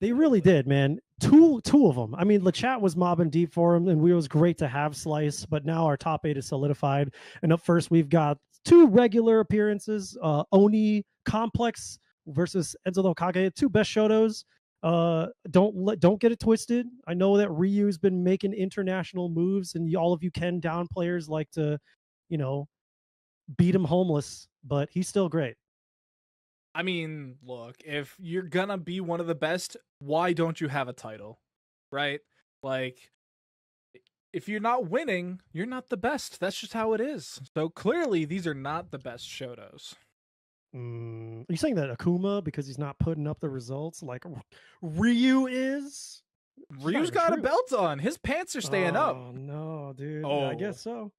They really did, man. Two of them. I mean, the chat was mobbing deep for him, and it was great to have Slice. But now our top 8 is solidified. And up first, we've got 2 regular appearances: Oni Complex versus EnzoTheHokage. 2 best Shotos. Don't get it twisted. I know that Ryu's been making international moves, and all of you Ken down players like to, beat him homeless, but he's still great. I mean, look, if you're gonna be one of the best, why don't you have a title, right? Like, if you're not winning, you're not the best. That's just how it is. So clearly, these are not the best Shotos. Are you saying that Akuma, because he's not putting up the results like Ryu is? Ryu's got a belt on. His pants are staying up. Oh, no, dude. Oh. I guess so.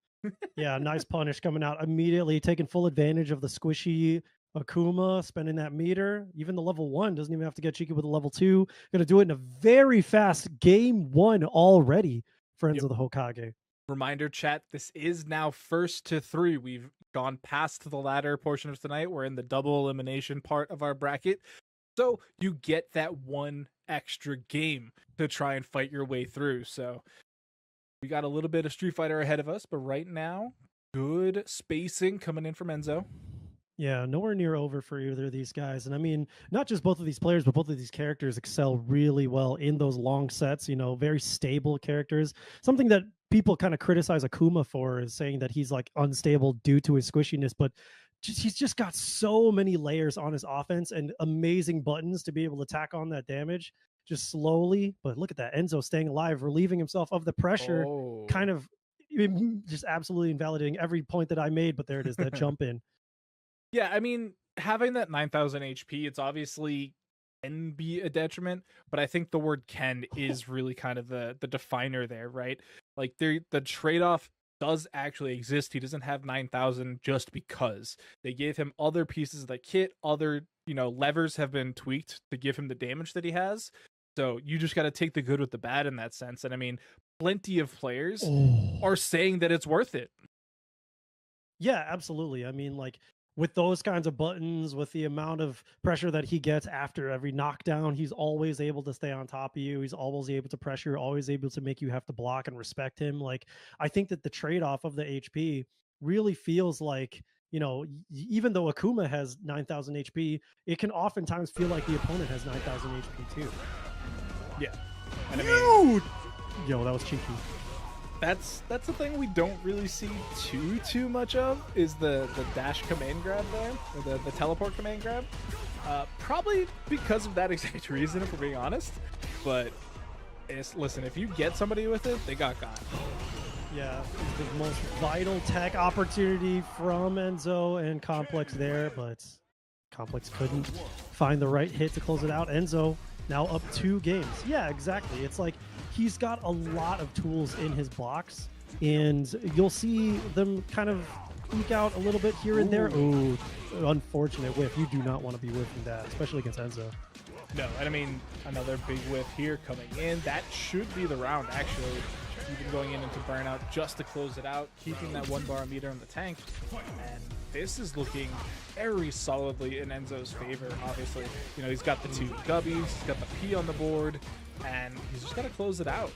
Yeah, nice punish coming out immediately, taking full advantage of the squishy Akuma, spending that meter. Even the level 1 doesn't even have to get cheeky with the level 2. Going to do it in a very fast game 1 already for EnzoTheHokage. Reminder, chat, this is now 1st to 3. We've gone past the latter portion of tonight. We're in the double elimination part of our bracket. So you get that 1 extra game to try and fight your way through. So we got a little bit of Street Fighter ahead of us, but right now, good spacing coming in from Enzo. Yeah, nowhere near over for either of these guys. And I mean, not just both of these players, but both of these characters excel really well in those long sets, very stable characters. Something that people kind of criticize Akuma for is saying that he's like unstable due to his squishiness, but he's just got so many layers on his offense and amazing buttons to be able to tack on that damage just slowly. But look at that. Enzo staying alive, relieving himself of the pressure, kind of just absolutely invalidating every point that I made. But there it is, that jump in. Yeah, I mean, having that 9,000 HP, it's obviously can be a detriment, but I think the word can is really kind of the definer there, right? Like the trade-off does actually exist. He doesn't have 9,000 just because. They gave him other pieces of the kit, other, levers have been tweaked to give him the damage that he has. So you just got to take the good with the bad in that sense. And I mean, plenty of players are saying that it's worth it. Yeah, absolutely. I mean, like, with those kinds of buttons, with the amount of pressure that he gets after every knockdown, he's always able to stay on top of you. He's always able to pressure, always able to make you have to block and respect him. Like, I think that the trade-off of the HP really feels like, even though Akuma has 9,000 HP, it can oftentimes feel like the opponent has 9,000 HP too. Yeah. And I mean, yo, that was cheeky. That's the thing we don't really see too much of is the dash command grab there, or the teleport command grab. Probably because of that exact reason, if we're being honest. But listen, if you get somebody with it, they got. Yeah, the most vital tech opportunity from Enzo and Complex there, but Complex couldn't find the right hit to close it out. Enzo now up 2 games. Yeah, exactly. It's like he's got a lot of tools in his box, and you'll see them kind of eke out a little bit here and there. Ooh, unfortunate whiff. You do not want to be whiffing that, especially against Enzo. No, and I mean, another big whiff here coming in. That should be the round, actually. Even going into burnout just to close it out, keeping that 1 bar meter in the tank. And this is looking very solidly in Enzo's favor, obviously. He's got the 2 gubbies, he's got the P on the board, and he's just got to close it out.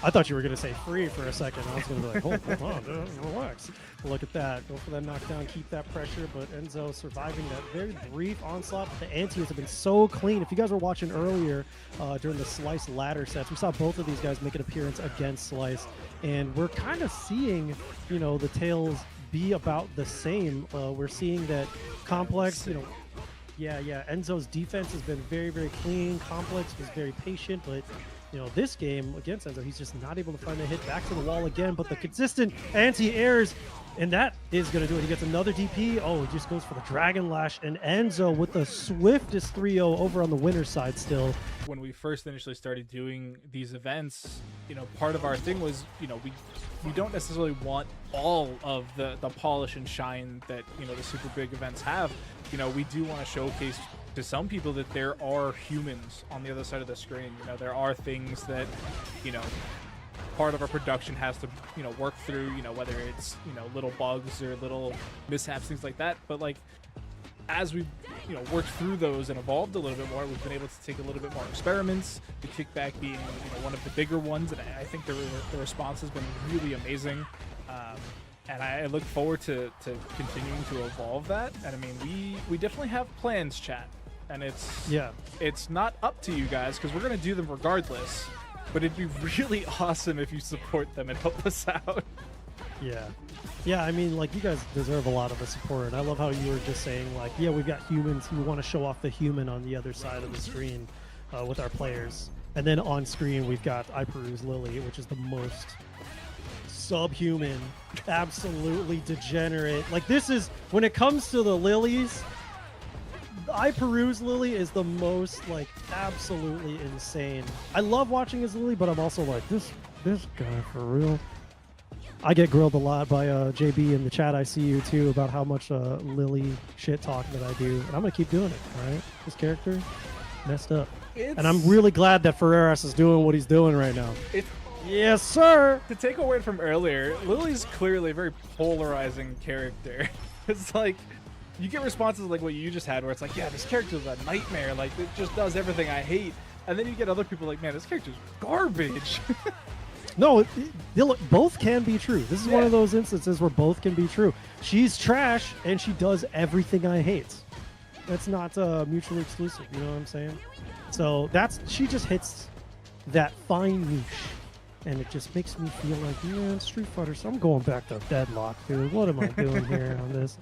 I thought you were going to say free for a second. I was going to be like, hold on, relax. Look at that. Go for that knockdown, keep that pressure. But Enzo surviving that very brief onslaught. The anti-hits have been so clean. If you guys were watching earlier during the Slice ladder sets, we saw both of these guys make an appearance against Slice. And we're kind of seeing, the tails be about the same. We're seeing that Complex, Enzo's defense has been very, very clean. Complex was very patient, but this game against Enzo, he's just not able to find a hit. Back to the wall again, but the consistent anti-airs, and that is going to do it. He gets another DP. Oh, he just goes for the Dragon Lash, and Enzo with the swiftest 3-0 over on the winner's side still. When we first initially started doing these events, part of our thing was, we don't necessarily want all of the polish and shine that, the super big events have. We do want to showcase to some people that there are humans on the other side of the screen. There are things that, part of our production has to, work through, whether it's, little bugs or little mishaps, things like that. But like, as we've worked through those and evolved a little bit more, we've been able to take a little bit more experiments. The kickback being one of the bigger ones, and I think the response has been really amazing. And I look forward to continuing to evolve that. And I mean, we definitely have plans, chat, and it's not up to you guys because we're gonna do them regardless. But it'd be really awesome if you support them and help us out. Yeah, I mean, like, you guys deserve a lot of the support, and I love how you were just saying, like, yeah, we've got humans who want to show off the human on the other side of the screen with our players, and then on screen we've got iPeru's Lily, which is the most subhuman, absolutely degenerate. Like, this is, when it comes to the Lilies, iPeru's Lily is the most, like, absolutely insane. I love watching his Lily, but I'm also like, this guy for real. I get grilled a lot by JB in the chat. I see you too about how much Lily shit talk that I do, and I'm gonna keep doing it. All right, this character messed up, and I'm really glad that Ferreras is doing what he's doing right now. Yes, sir. To take a word from earlier, Lily's clearly a very polarizing character. It's like you get responses like what you just had, where it's like, yeah, this character's a nightmare. Like, it just does everything I hate, and then you get other people like, man, this character's garbage. No, both can be true. This is one of those instances where both can be true. She's trash, and she does everything I hate. That's not mutually exclusive, you know what I'm saying? So she just hits that fine niche, and it just makes me feel like, man, Street Fighter, so I'm going back to Deadlock, dude. What am I doing here on this?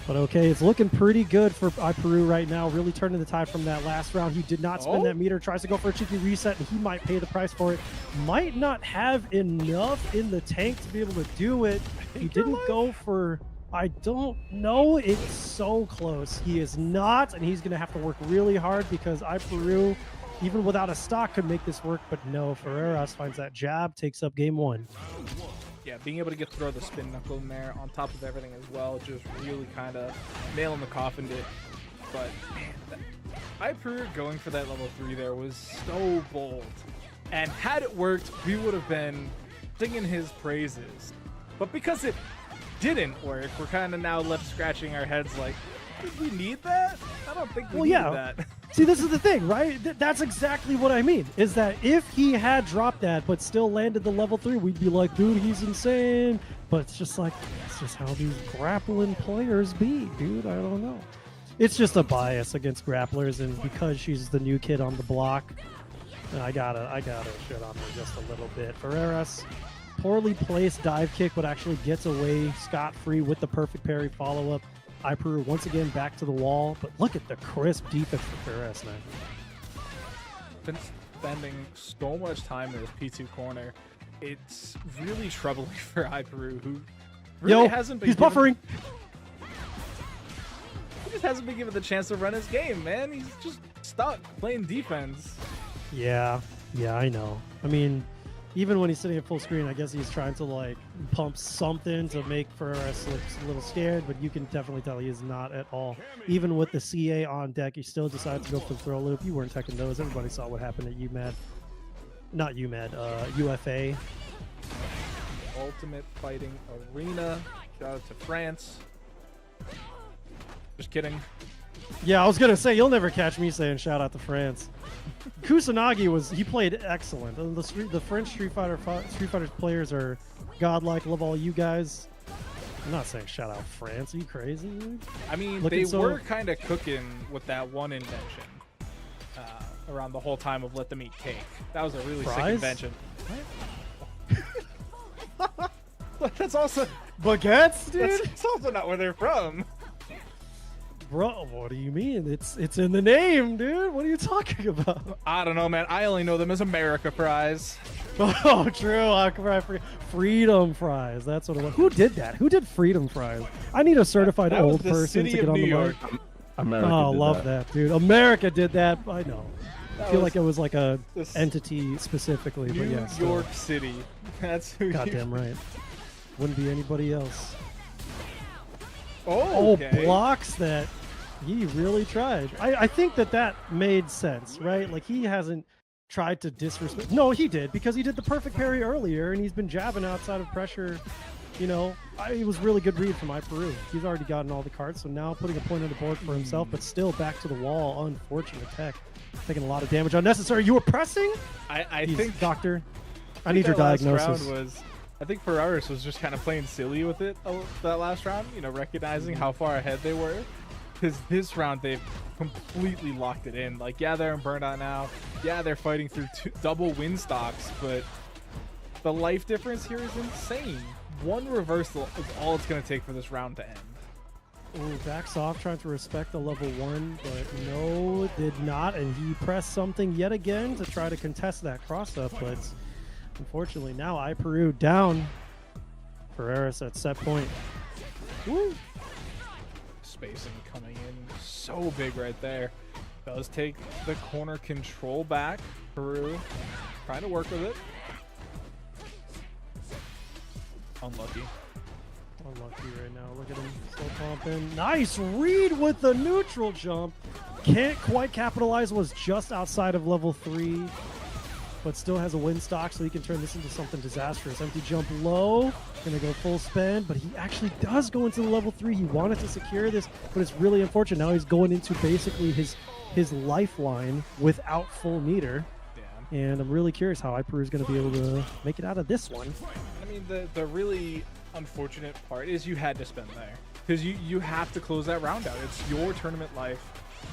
But okay, it's looking pretty good for iPeru right now, really turning the tide from that last round. He did not spin that meter, tries to go for a cheeky reset, and he might pay the price for it. Might not have enough in the tank to be able to do it. He didn't go for, I don't know, it's so close. He is not, and he's going to have to work really hard because iPeru, even without a stock, could make this work, but no, Ferreras finds that jab, takes up game one. Yeah, being able to throw the spin knuckle in there on top of everything as well, just really kind of nail in the coffin did. But man, iPeru going for that level 3 there was so bold. And had it worked, we would have been singing his praises. But because it didn't work, we're kind of now left scratching our heads like, did we need that? I don't think we needed that. See, this is the thing, right? That's exactly what I mean, is that if he had dropped that but still landed the level 3, we'd be like, dude, he's insane. But it's just like, that's just how these grappling players be, dude. I don't know. It's just a bias against grapplers, and because she's the new kid on the block, I gotta shit on her just a little bit. Ferreras, poorly placed dive kick, but actually gets away scot-free with the perfect parry follow-up. iPeru once again back to the wall, but look at the crisp defense for Ferreras now. Been spending so much time in his P2 corner. It's really troubling for iPeru, who really hasn't been. He's buffering. He just hasn't been given the chance to run his game, man. He's just stuck playing defense. Yeah, I know. I mean, even when he's sitting at full screen, I guess he's trying to like pump something to make Ferreras look a little scared, but you can definitely tell he is not at all. Even with the CA on deck, he still decides to go for the throw loop. You weren't taking those. Everybody saw what happened at UMAD. Not UMAD, UFA. Ultimate Fighting Arena. Shout out to France. Just kidding. Yeah, I was going to say, you'll never catch me saying shout out to France. Kusanagi he played excellent. The French Street Fighter players are godlike. Love all you guys. I'm not saying shout out France. Are you crazy? I mean, they were kind of cooking with that one invention around the whole time of Let Them Eat Cake. That was a really sick invention. That's also baguettes, dude. That's also not where they're from. Bro, what do you mean? It's in the name, dude. What are you talking about? I don't know, man. I only know them as America Fries. Oh, true. Freedom Fries. That's what it was. Who did that? Who did Freedom Fries? I need a certified old person to get on the mic. America love that, dude. America did that. I know. I feel like it was like a entity specifically, but yeah. New York City. That's who. Goddamn right. Wouldn't be anybody else. Oh, okay. Blocks that. He really tried. I think that made sense, right? Like, he hasn't tried to disrespect. No, he did, because he did the perfect parry earlier, and he's been jabbing outside of pressure you know, it was really good read from iPeru. He's already gotten all the cards, so now putting a point on the board for himself, but still back to the wall. Unfortunate tech. Taking a lot of damage unnecessary. You were pressing? I think doctor, I need your diagnosis. I think Ferreras was just kind of playing silly with it that last round, you know, recognizing how far ahead they were. Because this round, they've completely locked it in. Like, yeah, they're in burnout now. Yeah, they're fighting through double win stocks, but the life difference here is insane. One reversal is all it's going to take for this round to end. Ooh, backs off, trying to respect the level 1, but no, did not. And he pressed something yet again to try to contest that cross-up, but unfortunately now iPeru down. Ferreras at set point. Woo! Spacing coming in so big right there. Does take the corner control back. Peru trying to work with it. Unlucky. Unlucky right now. Look at him still pumping. Nice read with the neutral jump. Can't quite capitalize. Was just outside of level 3, but still has a win stock, so he can turn this into something disastrous. Empty jump low. Gonna go full spend, but he actually does go into the level 3. He wanted to secure this, but it's really unfortunate. Now he's going into basically his lifeline without full meter. Yeah. And I'm really curious how iPeru is going to be able to make it out of this one. I mean, the really unfortunate part is you had to spend there, because you have to close that round out. It's your tournament life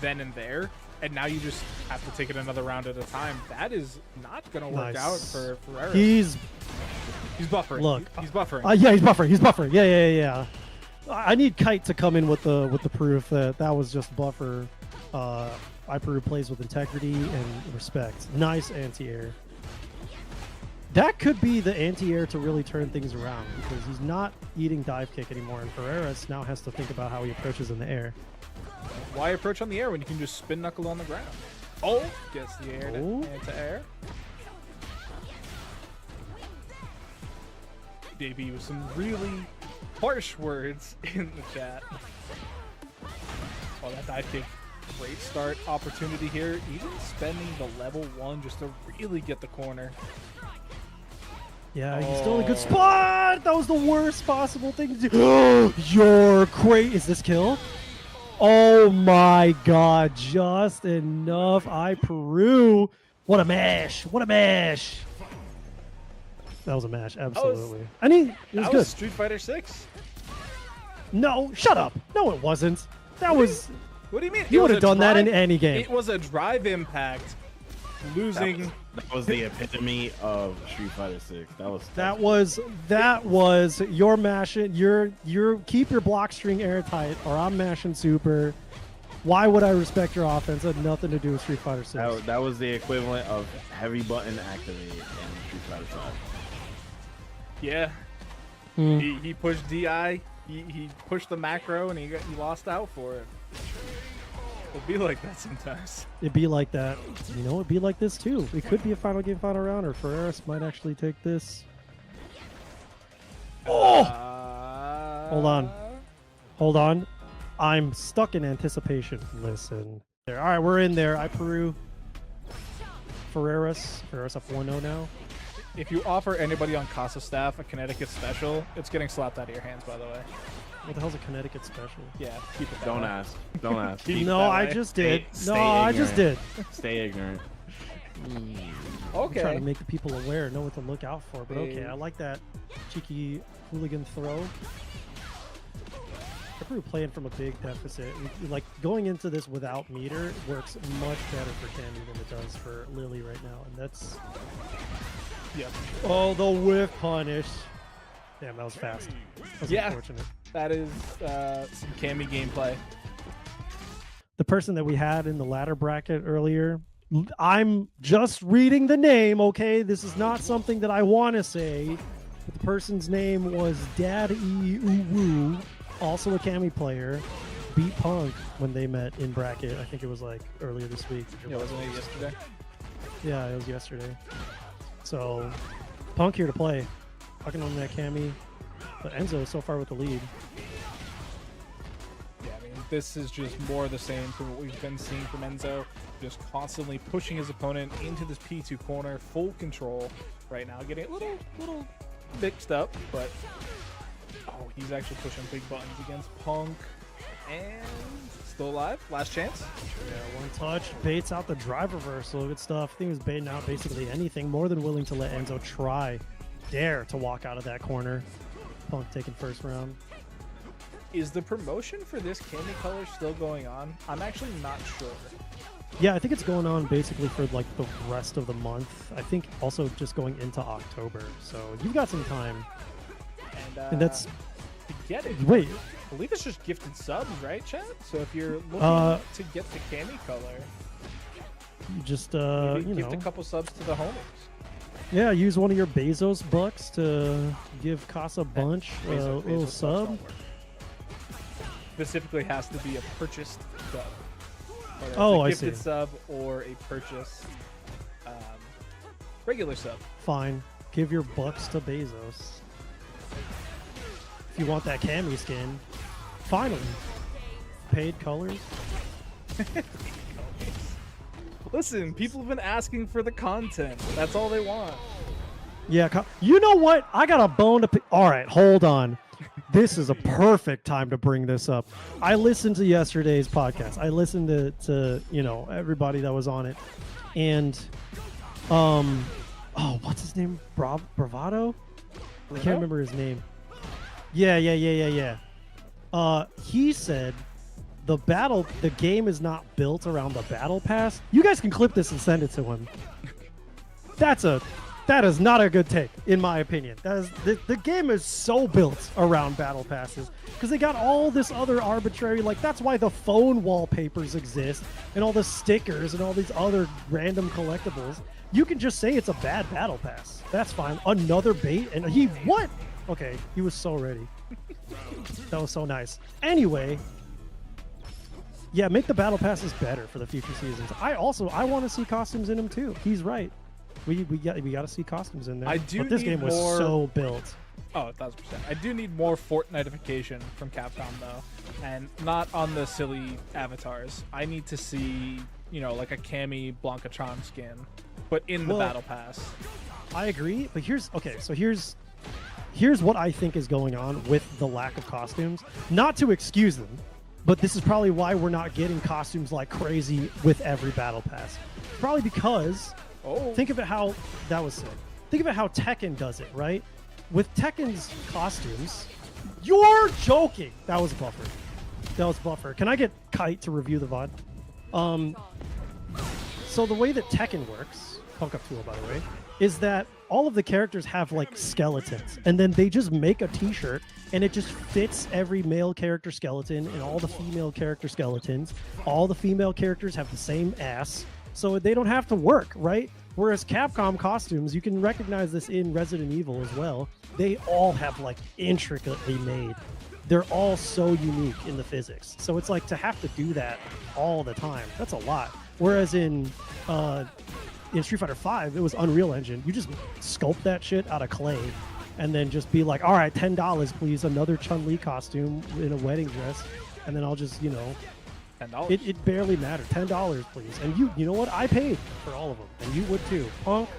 then and there, and now you just have to take it another round at a time. That is not going to work out for Ferreras. He's buffering. Look, he's buffering. Yeah, he's buffering. He's buffering. Yeah. I need Kite to come in with the proof that was just buffer. iPeru plays with integrity and respect. Nice anti-air. That could be the anti-air to really turn things around, because he's not eating dive kick anymore, and Ferreras now has to think about how he approaches in the air. Why approach on the air when you can just spin knuckle on the ground? Oh, gets the air to air. Davey with some really harsh words in the chat. Oh, that dive kick. Great start opportunity here. Even spending the level 1 just to really get the corner. Yeah, he's still in a good spot. That was the worst possible thing to do. You're crazy. Is this kill? Oh my god, just enough. iPeru. What a mash. What a mash. That was a mash, absolutely. It was good. Street Fighter 6. No, shut up. No, it wasn't. That was... What do you mean? You would have done that in any game. It was a drive impact. Losing. That was the epitome of Street Fighter 6. That was your mashing. Your keep your block string airtight, or I'm mashing super. Why would I respect your offense? It had nothing to do with Street Fighter 6. That was the equivalent of heavy button activate in Street Fighter 5. Yeah. He pushed DI. He pushed the macro, and he lost out for it. It'd be like that sometimes. It'd be like that. You know, it'd be like this too. It could be a final game, final round, or Ferreras might actually take this. Oh! Hold on. I'm stuck in anticipation. Listen. There. All right, we're in there. iPeru. Ferreras up 1-0 now. If you offer anybody on Casa staff a Connecticut special, it's getting slapped out of your hands, by the way. What the hell's a Connecticut special? Yeah, keep it that Don't way. ask. Don't ask. No, I just did. Stay I just did. Stay ignorant. Okay. I'm trying to make the people aware, know what to look out for. But okay, I like that cheeky hooligan throw. iPeru playing from a big deficit. Like, going into this without meter works much better for Cammy than it does for Lily right now. And that's... Yeah. Oh, the whiff punish. Damn, that was fast. That was unfortunate. That is some Cammy gameplay. The person that we had in the ladder bracket earlier, I'm just reading the name, okay? This is not something that I want to say. But the person's name was Daddy Uwu, also a Cammy player. Beat Punk when they met in bracket. I think it was like earlier this week. Yeah, wasn't it yesterday? Yeah, it was yesterday. So, Punk here to play. Fucking on that Cammy. But Enzo so far with the lead. Yeah, I mean, this is just more of the same from what we've been seeing from Enzo. Just constantly pushing his opponent into this P2 corner. Full control right now. Getting a little mixed up, but Oh, he's actually pushing big buttons against Punk. And still alive. Last chance. Yeah, one touch. Baits out the drive reversal. Good stuff. I think he was baiting out basically anything. More than willing to let Enzo dare to walk out of that corner. Punk taking first round. Is the promotion for this Cammy color still going on? I'm actually not sure. Yeah, I think it's going on basically for like the rest of the month. I think also just going into October. So you've got some time. And that's... To get it, Wait. I believe it's just gifted subs, right, chat? So if you're looking to get the Cammy color, you just, you gift a couple subs to the homies. Yeah, use one of your Bezos bucks to give Casabunch a little sub. Specifically has to be a purchased sub. Whether Oh, I it's a see. gifted sub or a purchased regular sub. Fine. Give your bucks to Bezos. If you want that Cammy skin, finally. Paid colors. Listen, people have been asking for the content. That's all they want. Yeah, you know what? I got a bone to pick. All right, hold on. This is a perfect time to bring this up. I listened to yesterday's podcast. I listened to everybody that was on it, and what's his name? Bravado? I can't remember his name. Yeah. He said the game is not built around the battle pass. You guys can clip this and send it to him. That is not a good take, in my opinion. The game is so built around battle passes because they got all this other arbitrary, like that's why the phone wallpapers exist and all the stickers and all these other random collectibles. You can just say it's a bad battle pass. That's fine. Another bait, and what? Okay, he was so ready. That was so nice. Anyway, yeah, make the battle passes better for the future seasons. I want to see costumes in them too. He's right. We got to see costumes in there. But this game was so built. Oh, 1000%. I do need more Fortnitification from Capcom though, and not on the silly avatars. I need to see, like a Cammy Blanca-Tron skin, but in the battle pass. I agree, but here's what I think is going on with the lack of costumes. Not to excuse them, but this is probably why we're not getting costumes like crazy with every battle pass. Probably because think of it how that was sick. Think of it how Tekken does it, right? With Tekken's costumes, you're joking. That was buffer. Can I get Kite to review the VOD? So the way that Tekken works, Punk Up Tool by the way, is that all of the characters have like skeletons, and then they just make a t-shirt and it just fits every male character skeleton and all the female character skeletons. All the female characters have the same ass, so they don't have to work, right? Whereas Capcom costumes, you can recognize this in Resident Evil as well, they all have like intricately made. They're all so unique in the physics. So it's like to have to do that all the time, that's a lot. Whereas in Street Fighter V, it was Unreal Engine. You just sculpt that shit out of clay and then just be like, all right, $10, please, another Chun-Li costume in a wedding dress. And then I'll just, $10. It barely mattered. $10, please. And you know what? I paid for all of them. And you would too. Punk,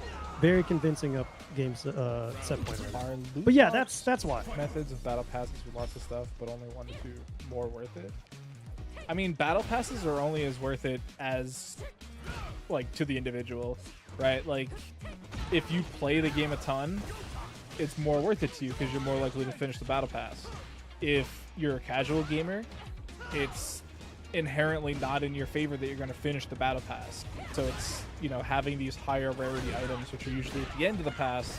very convincing up games set point right now. But yeah, that's why. Methods of battle passes with lots of stuff, but only 1 to 2 more worth it. I mean, battle passes are only as worth it as, like, to the individual, right? Like, if you play the game a ton, it's more worth it to you because you're more likely to finish the battle pass. If you're a casual gamer, it's inherently not in your favor that you're going to finish the battle pass. So it's, having these higher rarity items, which are usually at the end of the pass,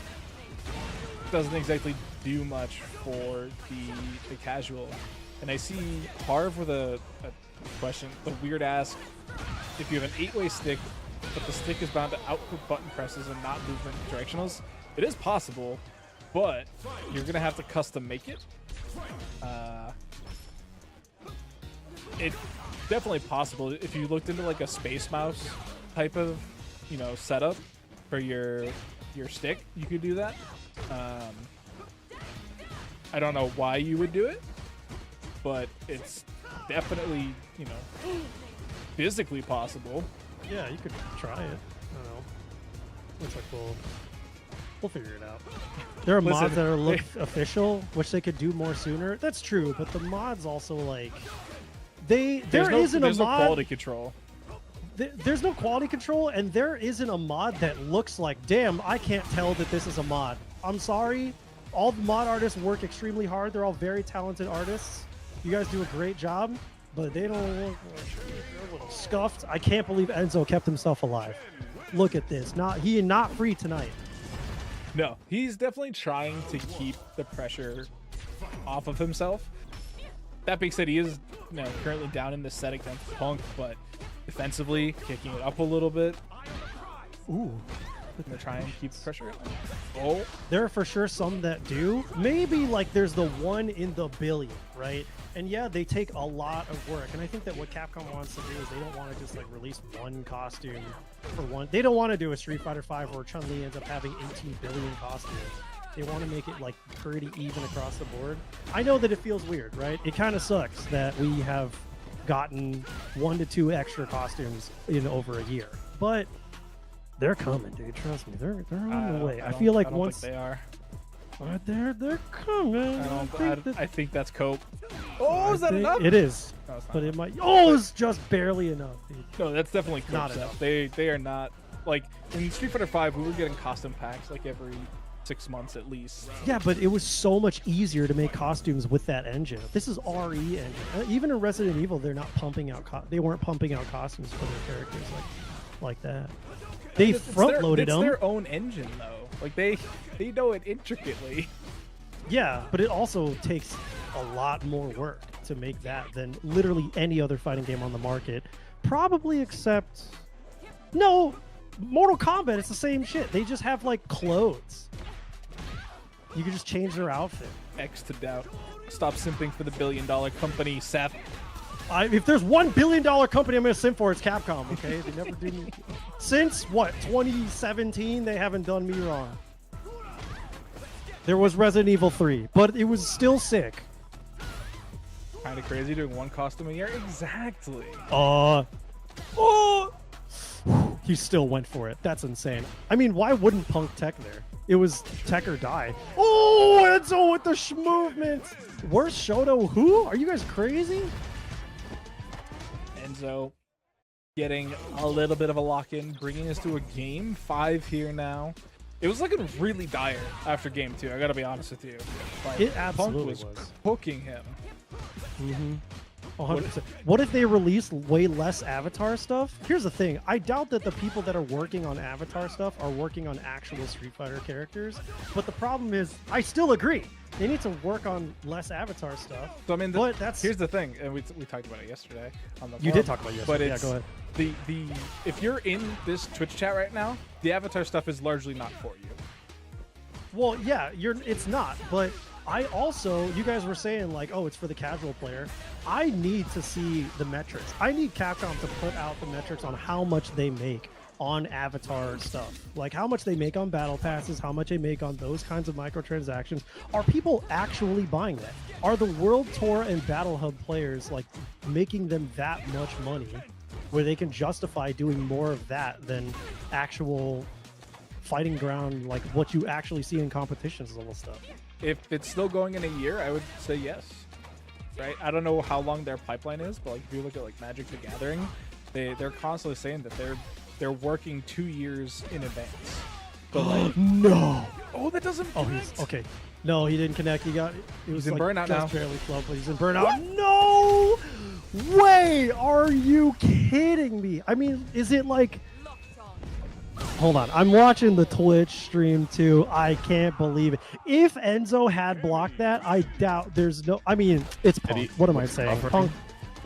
doesn't exactly do much for the casual. And I see Harv with a question, the weird ask, if you have an 8-way stick, but the stick is bound to output button presses and not movement directionals, it is possible, but you're going to have to custom make it. It's definitely possible. If you looked into like a Space Mouse type of, setup for your stick, you could do that. I don't know why you would do it, but it's definitely, physically possible. Yeah, you could try it. I don't know. Looks like We'll figure it out. There are Listen, mods that are look official, which they could do more sooner. That's true, but the mods also like there isn't a no mod. quality control. There's no quality control, and there isn't a mod that looks like, damn, I can't tell that this is a mod. I'm sorry. All the mod artists work extremely hard. They're all very talented artists. You guys do a great job, but they don't look like they're a little scuffed. I can't believe Enzo kept himself alive. Look at this. He not free tonight. No, he's definitely trying to keep the pressure off of himself. That being said, he is currently down in the set against Punk, but defensively kicking it up a little bit. Ooh. They're trying to keep the pressure on. Oh, there are for sure some that do. Maybe like there's the one in the billion, right? And yeah, they take a lot of work. And I think that what Capcom wants to do is they don't want to just like release one costume for one. They don't want to do a Street Fighter V where Chun-Li ends up having 18 billion costumes. They want to make it like pretty even across the board. I know that it feels weird, right? It kind of sucks that we have gotten 1 to 2 extra costumes in over a year, but they're coming, dude. Trust me, they're on the way. I feel like once they are, they're coming. I think that's Cope. Oh, is that enough? It is, No, it's not but enough. it might. Oh, it's just barely enough, dude. No, that's definitely Cope's Not stuff. enough. They are not like in Street Fighter V. We were getting costume packs like every 6 months at least. Yeah, but it was so much easier to make costumes with that engine. This is RE engine. Even in Resident Evil, they're not pumping out. They weren't pumping out costumes for their characters like that. They front loaded them. It's their own engine though. Like they know it intricately. Yeah, but it also takes a lot more work to make that than literally any other fighting game on the market. Probably except no, Mortal Kombat. It's the same shit. They just have like clothes. You can just change their outfit. X to doubt. Stop simping for the billion-dollar company, Seth. If there's $1 billion company I'm going to sim for, it's Capcom, okay? They never did me. Since, what, 2017, they haven't done me wrong. There was Resident Evil 3, but it was still sick. Kind of crazy doing one costume a year. Exactly. He still went for it. That's insane. I mean, why wouldn't Punk tech there? It was tech or die. Oh, Enzo with the movement. Worst Shoto who? Are you guys crazy? Enzo getting a little bit of a lock-in, bringing us to a game 5 here now. It was looking really dire after game 2. I gotta be honest with you. Like, It absolutely Punk was was. cooking him. Mm-hmm. 100%. What if they release way less Avatar stuff? Here's the thing. I doubt that the people that are working on Avatar stuff are working on actual Street Fighter characters. But the problem is, I still agree. They need to work on less Avatar stuff. So I mean, But here's the thing, and we talked about it yesterday on the You forum, did talk about it but yesterday. it's Yeah, go ahead. the if you're in this Twitch chat right now, the Avatar stuff is largely not for you. Well, yeah, it's not, but I also, you guys were saying like, oh, it's for the casual player. I need to see the metrics. I need Capcom to put out the metrics on how much they make on Avatar stuff. Like how much they make on battle passes, how much they make on those kinds of microtransactions. Are people actually buying that? Are the World Tour and Battle Hub players like making them that much money where they can justify doing more of that than actual fighting ground, like what you actually see in competitions level stuff? If it's still going in a year, I would say yes. Right? I don't know how long their pipeline is, but like if you look at like Magic the Gathering, they're constantly saying that they're working 2 years in advance. But like, No. oh, that doesn't. Oh, he's okay. No, he didn't connect. It was in like burnout just now. barely flow, but he's in burnout. No way! Are you kidding me? I mean, is it like? Hold on, I'm watching the Twitch stream too. I can't believe it. If Enzo had blocked that, I doubt there's no. I mean, it's Punk. What am I saying?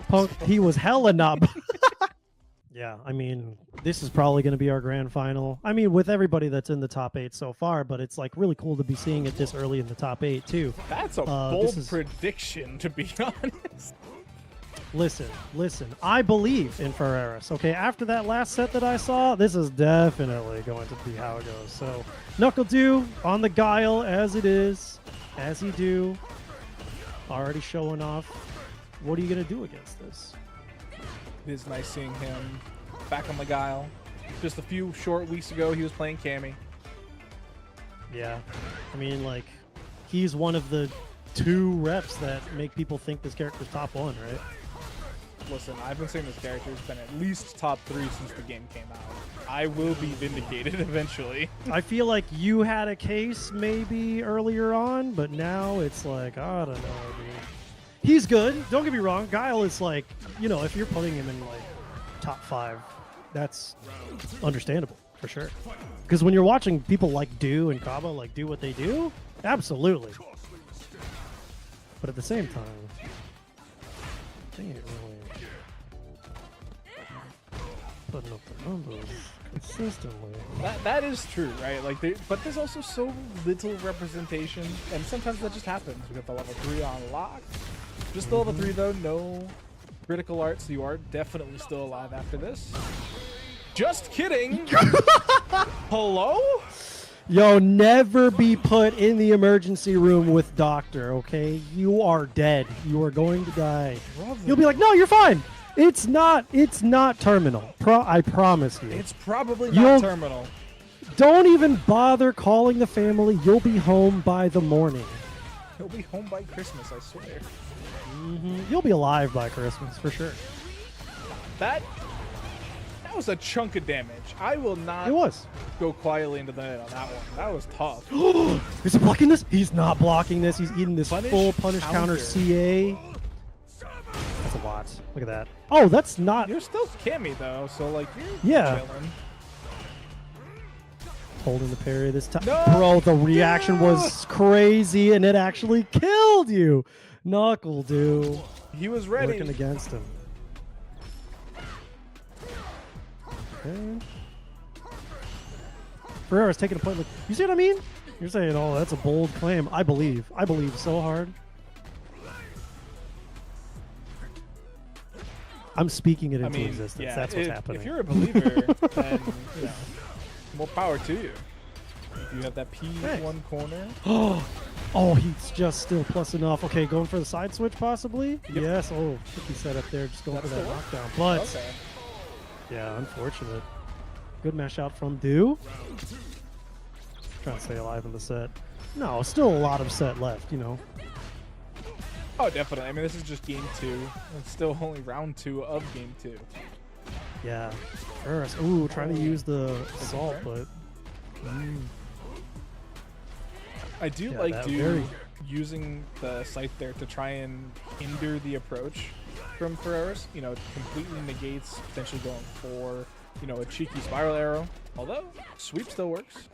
Punk. He was hella not. Yeah, I mean, this is probably going to be our grand final. I mean, with everybody that's in the top 8 so far, but it's like really cool to be seeing it this early in the top 8 too. That's a bold prediction, to be honest. Listen. I believe in Ferreras. Okay, after that last set that I saw, this is definitely going to be how it goes. So, NuckleDu on the Guile as it is, as he do. Already showing off. What are you going to do against this? It is nice seeing him back on the Guile. Just a few short weeks ago, he was playing Cammy. Yeah. I mean, like, he's one of the 2 reps that make people think this character's top 1, right? Listen, I've been saying this character's been at least top 3 since the game came out. I will be vindicated eventually. I feel like you had a case maybe earlier on, but now it's like, I don't know, dude. He's good. Don't get me wrong. Guile is like, you know, if you're putting him in like top 5, that's understandable for sure. Because when you're watching people like Du and Kaba like do what they do, absolutely. But at the same time, they ain't really putting up the numbers consistently. That is true, right? Like, but there's also so little representation, and sometimes that just happens. We got the level 3 on lock. Just the level 3 though, no critical art, so you are definitely still alive after this. Just kidding. Hello? Yo, never be put in the emergency room with doctor, okay? You are dead. You are going to die. Brother. You'll be like, no, you're fine. It's not terminal. I promise you. It's probably You'll- not terminal. Don't even bother calling the family. You'll be home by the morning. He'll be home by Christmas, I swear. You'll be alive by Christmas, for sure. That was a chunk of damage. I will not It was. go quietly into the net on that one. That was tough. Is he blocking this? He's not blocking this. He's eating this Punish full punish counter counter. CA. That's a lot. Look at that. Oh, that's not... You're still Cammy though, so like you're Yeah. chilling. Holding the parry this time. No! Bro, the reaction was crazy, and it actually killed you. NuckleDu He was ready. working against him. Okay. Ferreras taking a point. Like, you see what I mean? You're saying, oh, that's a bold claim. I believe. I believe so hard. I'm speaking it I into mean, existence. yeah, That's what's happening. If you're a believer, then you know, more power to you. You have that P1 corner. Oh, he's just still plus enough. Okay, going for the side switch possibly? Yep. Yes. Oh, tricky setup there. Just going That for that still works? knockdown. But, Okay. yeah, unfortunate. Good mash out from Du. Trying to stay alive in the set. No, still a lot of set left, you know. Oh, definitely. I mean, this is just game 2. It's still only round 2 of game 2. Yeah. Ferreras. Ooh, trying to use the assault, but... I do Yeah, like that Du very- using the scythe there to try and hinder the approach from Ferreras. You know, it completely negates potentially going for, you know, a cheeky spiral arrow. Although, sweep still works.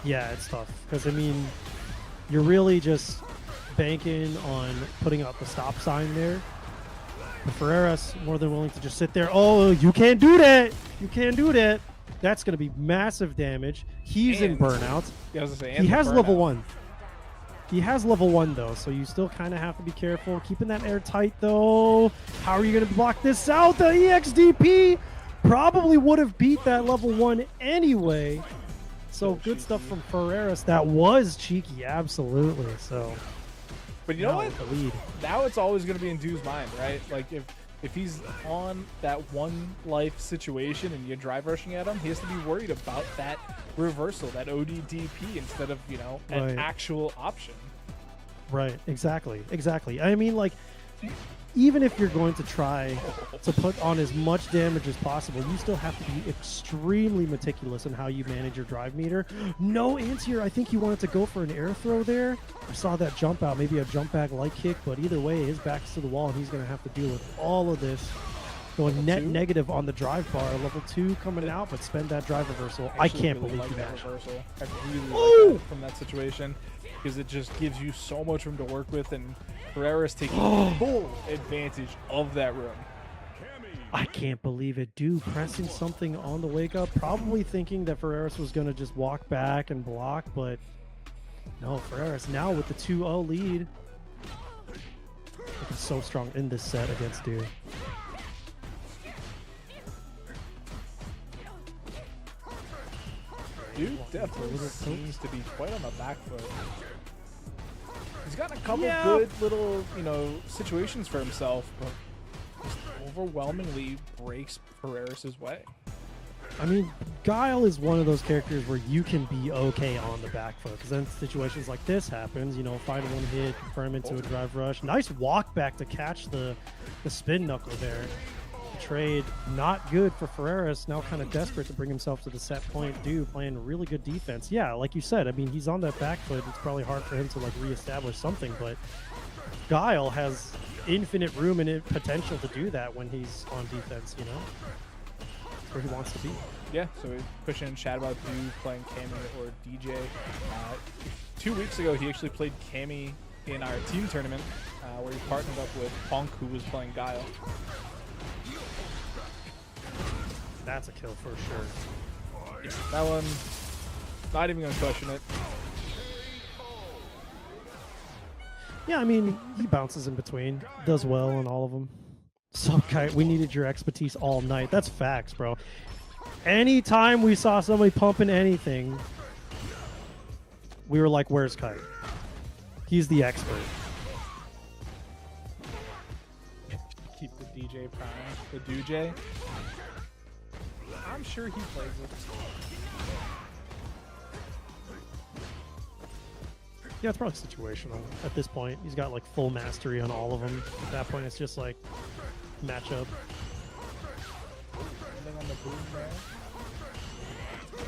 Yeah, it's tough. Because, I mean, you're really just banking on putting out the stop sign there. But Ferreras more than willing to just sit there. Oh, you can't do that. You can't do that. That's going to be massive damage. He's in And- burnout. Yeah, I was gonna say, He and the has level burnout. 1. He has level 1, though, so you still kind of have to be careful. Keeping that air tight, though. How are you going to block this out? The EXDP probably would have beat that level 1 anyway. So good stuff from Ferreras. That was cheeky, absolutely. So But you know now what? with the lead. Now it's always going to be in Du's mind, right? Like, if he's on that one life situation and you're drive rushing at him, he has to be worried about that reversal, that ODDP, instead of, you know, an Right. actual option. Right, exactly. I mean, like, even if you're going to try to put on as much damage as possible, you still have to be extremely meticulous in how you manage your drive meter. No anti-air. I think he wanted to go for an air throw there. I saw that jump out, maybe a jump back light kick, but either way, his back's to the wall, and he's going to have to deal with all of this. Going net 2? negative on the drive bar. Level 2 coming out, but spend that drive reversal. I Actually can't really believe like you that mashed. reversal. I really Ooh! like that from that situation, because it just gives you so much room to work with, and Ferreras taking full advantage of that room. I can't believe it. Du pressing something on the wake up, probably thinking that Ferreras was going to just walk back and block, but no, Ferreras now with the 2-0 lead. Looking so strong in this set against Du. Dude definitely seems to be quite on the back foot. He's got a couple Yeah. good little, you know, situations for himself, but just overwhelmingly breaks Ferreras' way. I mean, Guile is one of those characters where you can be okay on the back foot, because then situations like this happens, you know, find one hit, confirm into a drive rush. Nice walk back to catch the spin knuckle there. The trade, not good for Ferreras, now kind of desperate to bring himself to the set point. Du playing really good defense. Yeah, like you said, I mean, he's on that back foot. It's probably hard for him to like reestablish something, but Guile has infinite room and potential to do that when he's on defense, you know? Where he wants to be. Yeah, so we're pushing in chat about Du playing Cammy or DJ. 2 weeks ago, he actually played Cammy in our team tournament, where he partnered up with Punk, who was playing Guile. That's a kill for sure. That one, not even going to question it. Yeah, I mean, he bounces in between, does well on all of them. So, Kite, we needed your expertise all night. That's facts, bro. Anytime we saw somebody pumping anything, we were like, where's Kite? He's the expert. Keep the DJ prime. The DJ. I'm sure he plays it. Yeah, it's probably situational at this point. He's got like full mastery on all of them. At that point, it's just like matchup. On the boom there.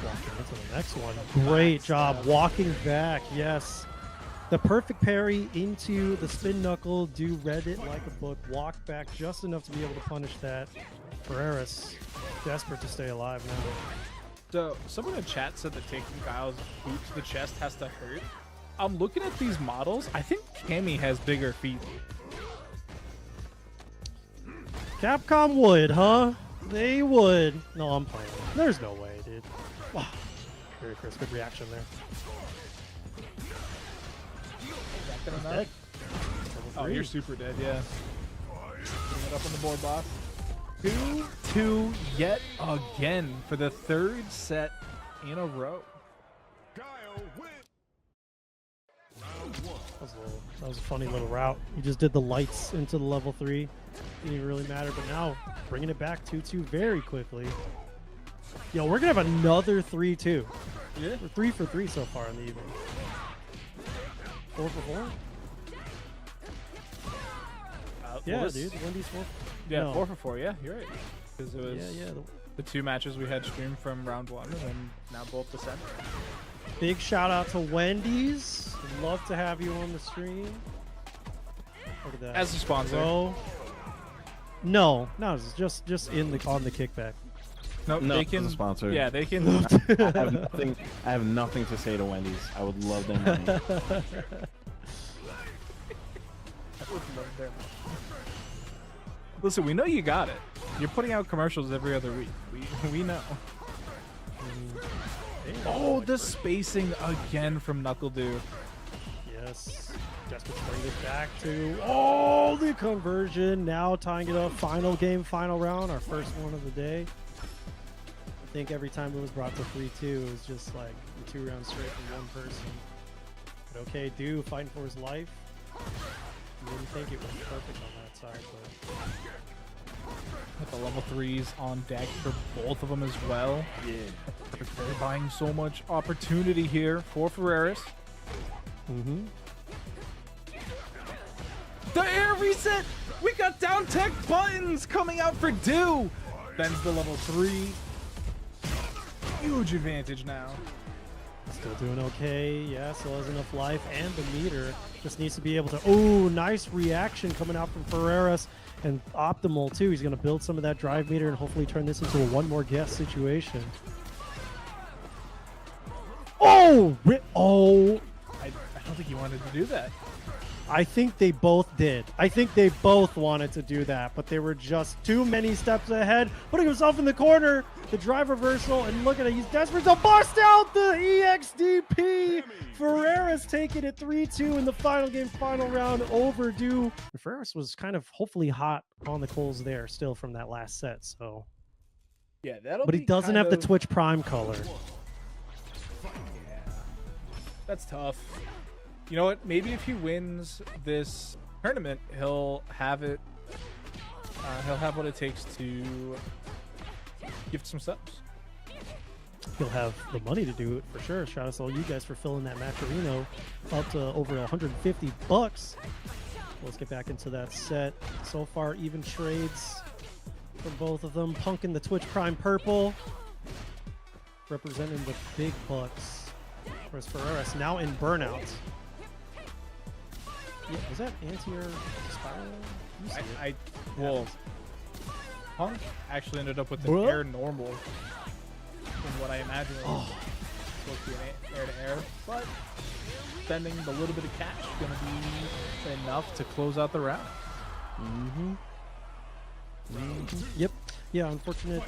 Walking into the next one. Great job walking back. Yes. The perfect parry into the spin knuckle. Du read it like a book. Walk back just enough to be able to punish that. Ferreras desperate to stay alive now. So someone in chat said that taking Guile's boot to the chest has to hurt. I'm looking at these models. I think Cammy has bigger feet. Capcom would, huh? They would. No, I'm playing. There's no way, dude. Wow. Very Chris, good reaction there. Dead. Oh, you're super dead, yeah. Putting it up on the board, boss. 2-2 yet again for the third set in a row. That was a funny little route. He just did the lights into the level 3. Didn't even really matter, but now bringing it back 2-2 very quickly. Yo, we're gonna have another 3-2. Yeah. We're 3 for 3 so far in the evening. 4 for 4? Yeah, well, dude. Wendy's 4. Yeah, No. 4 for 4. Yeah, you're right. Because it was Yeah. the 2 matches we had streamed from round 1, and now both the set. Big shout out to Wendy's. Love to have you on the stream. Look at that. As a sponsor. Bro. No, it's just in the on the kickback. No, No, they can as a sponsor. Yeah, they can. I have nothing to say to Wendy's. I would love their money. I would love their money. Listen, we know you got it. You're putting out commercials every other week. We know. Oh, the spacing again from NuckleDu. Yes. Desperate to bring this back to the conversion. Now tying it up. Final game, final round. Our first one of the day. I think every time it was brought to 3-2, it was just like 2 rounds straight from one person. But okay, Du fighting for his life. You wouldn't think it was perfect on that side, but With the level 3s on deck for both of them as well. Yeah. They're buying so much opportunity here for Ferreras. The air reset! We got down tech buttons coming out for Du! Ben's the level 3. Huge advantage now. still doing okay. Yeah, still has enough life and the meter. Just needs to be able to... Oh, nice reaction coming out from Ferreras. And Optimal, too. He's going to build some of that drive meter and hopefully turn this into a one more guess situation. Oh! Oh! I don't think he wanted to do that. I think they both did. I think they both wanted to do that, but they were just too many steps ahead, putting himself in the corner. The drive reversal, and look at it. He's desperate to bust out the EXDP. Ferreras taking it 3-2 in the final game, final round, overdue. Ferreras was kind of hopefully hot on the coals there still from that last set, so. Yeah, that'll. But he doesn't have the Twitch Prime color. Yeah, that's tough. You know what? Maybe if he wins this tournament, he'll have it. He'll have what it takes to gift some subs. he'll have the money to do it for sure. Shout out to all you guys for filling that Macarino up to over $150. Let's get back into that set. So far, even trades from both of them. Punk in the Twitch Prime Purple, representing the big bucks. Whereas Ferreras now in Burnout. Yeah, was that anti-air spiral? Well, Punk actually ended up with an air normal from what I imagine was supposed to be an air-to-air, but spending the little bit of cash is going to be enough to close out the round. Yep. Yeah, unfortunate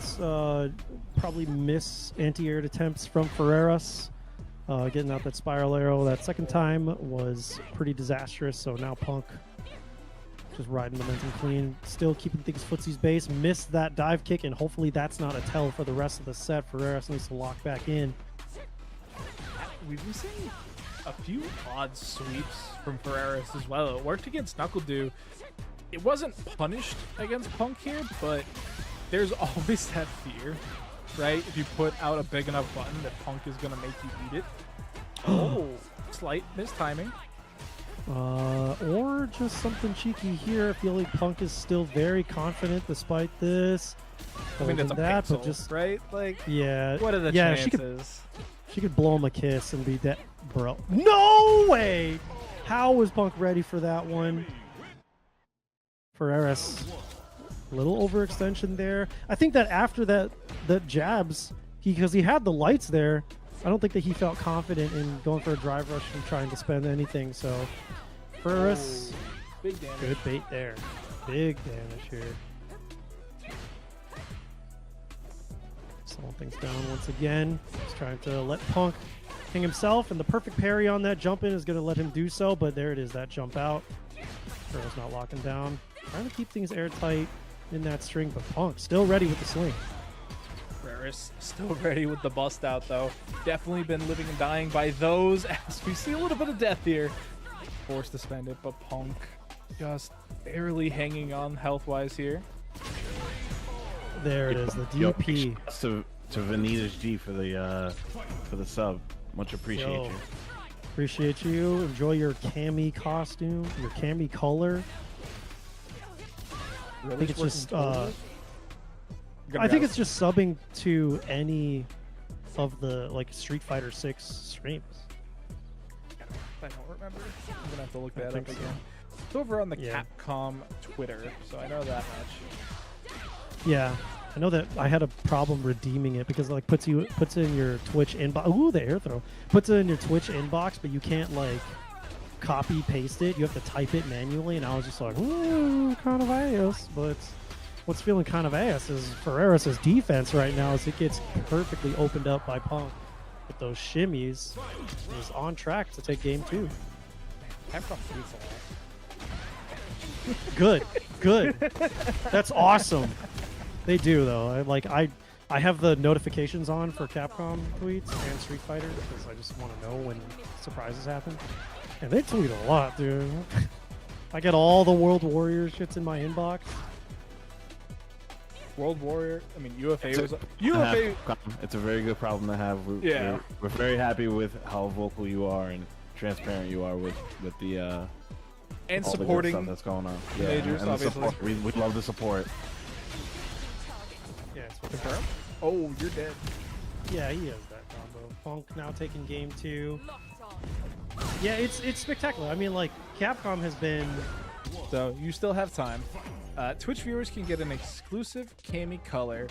probably miss anti-air attempts from Ferreras. Getting out that spiral arrow that second time was pretty disastrous, so now Punk just riding momentum clean, still keeping things footsie's base. Missed that dive kick, and hopefully that's not a tell for the rest of the set. Ferreras needs to lock back in. We've been seeing a few odd sweeps from Ferreras as well. It worked against NuckleDu. It wasn't punished against Punk here, but there's always that fear, right? If you put out a big enough button that Punk is going to make you eat it. Oh, slight mistiming. Or just something cheeky here. I feel like Punk is still very confident despite this. I mean, it's a that, pixel, but just right? Like, yeah. What are the yeah, chances? She could blow him a kiss and be dead. Bro. No way! How was Punk ready for that one? Ferreras. A little overextension there. I think that after that jabs, because he had the lights there, I don't think that he felt confident in going for a drive rush and trying to spend anything. So Ferreras, big damage. Good bait there. Big damage here. Slowing things down once again. He's trying to let Punk hang himself, and the perfect parry on that jump in is going to let him do so, but there it is, that jump out. Ferreras not locking down. Trying to keep things airtight in that string, but Punk still ready with the swing. Ferreras still ready with the bust out, though. Definitely been living and dying by those, as we see a little bit of death here. Forced to spend it, but Punk just barely hanging on health-wise here. There it is, the DP. To Vanitas G for the sub. Much appreciate you. Appreciate you. Enjoy your Cammy costume, your Cammy color. Really I think it's just I think it's just subbing to any of the like Street Fighter 6 streams. I don't remember. I'm gonna have to look that up think again. so. It's over on the Capcom Twitter, so I know that much. Yeah, I know that I had a problem redeeming it because it like puts it in your Twitch inbox. Ooh, the air throw puts it in your Twitch inbox, but you can't like copy paste it. You have to type it manually, and I was just like, ooh, kind of ass. But what's feeling kind of ass is Ferreras' defense right now, as it gets perfectly opened up by Punk with those shimmies. He's on track to take game 2. Capcom tweets a lot. Good, good. That's awesome. They do though. I have the notifications on for Capcom tweets and Street Fighter because I just want to know when surprises happen. And they tweet a lot, dude. I get all the World Warrior shits in my inbox. World Warrior. I mean, UFA was UFA. It's a very good problem to have. We're very happy with how vocal you are and transparent you are with the and all supporting the good stuff that's going on. Yeah, majors, and the obviously. support. We love the support. Yeah, it's Confirm? Oh, you're dead. Yeah, he has that combo. Punk now taking game 2. Yeah, it's spectacular. I mean, like, Capcom has been... So you still have time. Twitch viewers can get an exclusive Cammy color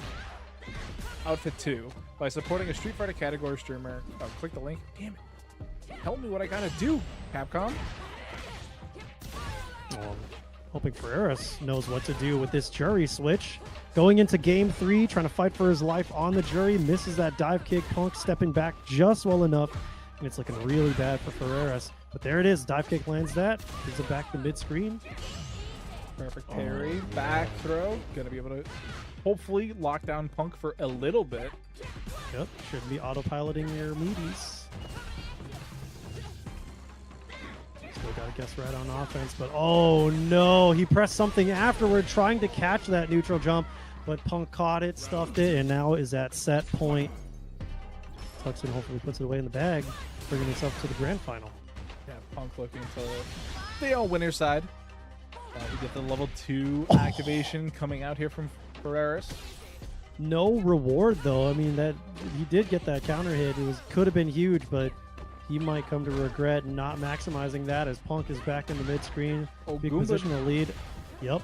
outfit 2 by supporting a Street Fighter category streamer. Oh, click the link. Damn it. Tell me what I gotta do, Capcom. Hoping Ferreras knows what to do with this jury switch. Going into game 3, trying to fight for his life on the jury. Misses that dive kick. Punk stepping back just well enough. And it's looking really bad for Ferreras. But there it is. Dive kick lands that. Gives it back to mid-screen. Perfect parry. Back throw. Gonna be able to hopefully lock down Punk for a little bit. Yep. Shouldn't be autopiloting your meaties. Still got to guess right on offense. But oh no. He pressed something afterward trying to catch that neutral jump. But Punk caught it, stuffed it, and now is at set point. tucks in, hopefully puts it away in the bag, bringing himself to the grand final. Yeah, Punk looking to stay on winner's side. We get the level 2 activation coming out here from Ferreras. No reward though. I mean, that he did get that counter hit. It could have been huge, but he might come to regret not maximizing that as Punk is back in the mid screen. Oh, big Goomba. positional lead. Yep.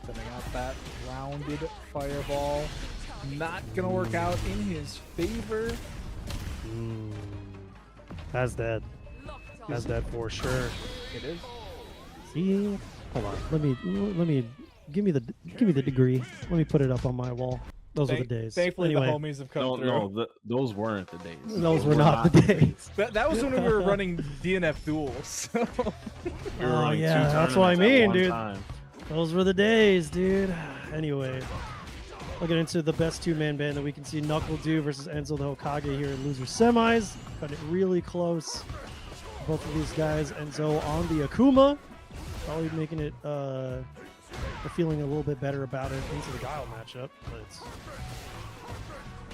Sending out that rounded fireball. Not gonna work out in his favor. That's dead. That's dead for sure. It is. See, hold on. Let me give me the degree. Let me put it up on my wall. Those were the days. Thankfully, anyway, the homies have come through. No, those weren't the days. those were not the days. That was when we were running DNF duels. So. Oh yeah, that's what I mean, dude. Those were the days, dude. Anyway, looking into the best two-man band that we can see, NuckleDu versus EnzoTheHokage here in loser semis. Got it really close. Both of these guys, Enzo on the Akuma, probably making it feeling a little bit better about it into the Guile matchup, but it's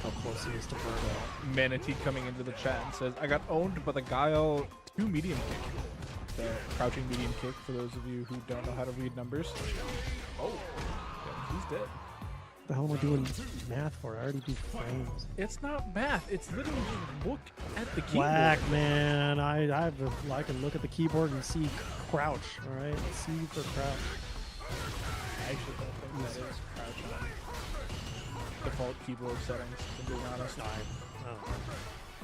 how close he is to Virgo. Manatee coming into the chat and says, I got owned by the Guile 2 medium kick. The crouching medium kick, for those of you who don't know how to read numbers. Oh, yeah, he's dead. What the hell am I doing math for? I already do frames. It's not math. It's literally just look at the keyboard. Whack, man. I can look at the keyboard and see crouch, all right? C for crouch. I actually don't think that is crouch on default keyboard settings, to be honest.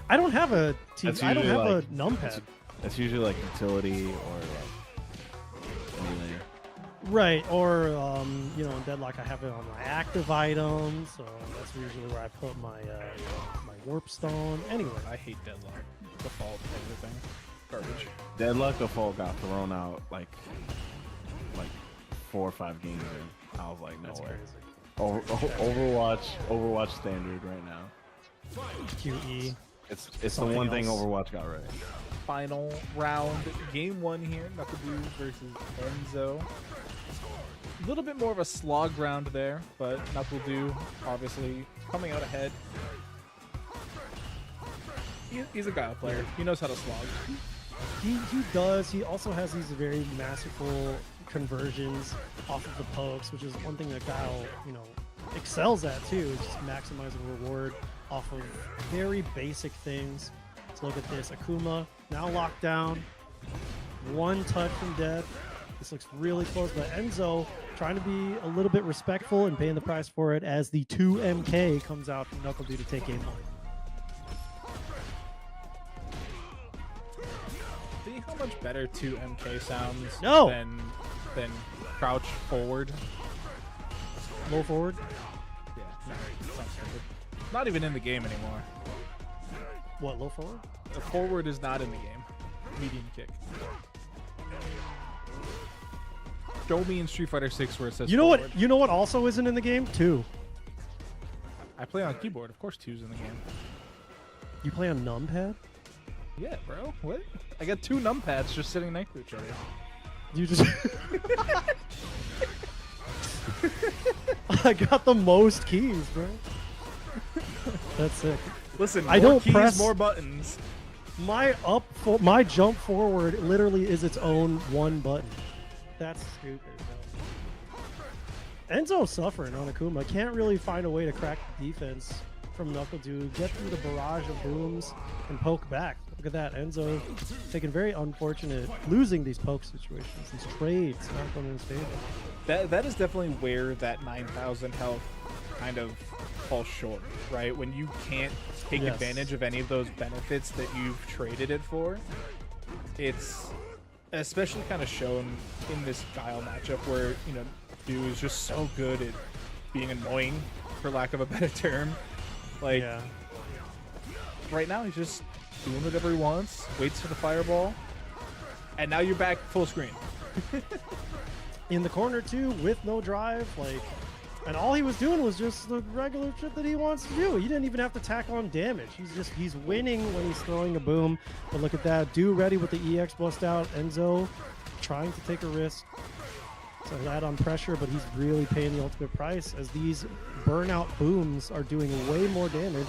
I don't have a That's I don't have usually a numpad. That's usually like utility or like anything. Right, or you know, in Deadlock I have it on my active items, so that's usually where I put my my warp stone. Anyway, I hate Deadlock. Default everything. Garbage. Deadlock default got thrown out like 4 or 5 games in. I was like, no that's way. crazy. Overwatch standard right now. QE. It's the Something one thing else. Overwatch got right. Final round, game 1 here. NuckleDu versus Enzo. A little bit more of a slog round there, but NuckleDu obviously coming out ahead. He's a Guile player. He knows how to slog. He does. He also has these very masterful conversions off of the pokes, which is one thing that Guile, you know, excels at too, is just maximizing reward off of very basic things. Let's look at this. Akuma now locked down. 1 touch from death. This looks really close, but Enzo trying to be a little bit respectful and paying the price for it as the 2MK comes out from NuckleDu to take game 1. See how much better 2MK sounds No! than crouch forward? Low forward. Yeah, no, it sounds stupid. Not even in the game anymore. What, low forward? The forward is not in the game. Medium kick. Show me in Street Fighter 6 where it says You know forward. what? You know what also isn't in the game? 2. I play on keyboard. Of course 2's in the game. You play on numpad? Yeah, bro. What? I got 2 numpads just sitting next to each other. You just I got the most keys, bro. That's sick. Listen, I more don't keys, press- more buttons. My jump forward literally is its own 1 button. That's stupid, bro. Enzo's suffering on Akuma. Can't really find a way to crack the defense from NuckleDu, get through the barrage of booms, and poke back. Look at that. Enzo taking very unfortunate, losing these poke situations, these trades, not going in his favor. That is definitely where that 9,000 health kind of falls short, right? When you can't take Yes. advantage of any of those benefits that you've traded it for, it's especially kind of shown in this Guile matchup where, you know, Du is just so good at being annoying, for lack of a better term. Like, Yeah. right now he's just doing whatever he wants, waits for the fireball, and now you're back full screen. In the corner too, with no drive, like, and all he was doing was just the regular shit that he wants to do. He didn't even have to tack on damage. He's winning when he's throwing a boom. But look at that, Du ready with the EX bust out. Enzo trying to take a risk. to add on pressure, but he's really paying the ultimate price as these burnout booms are doing way more damage.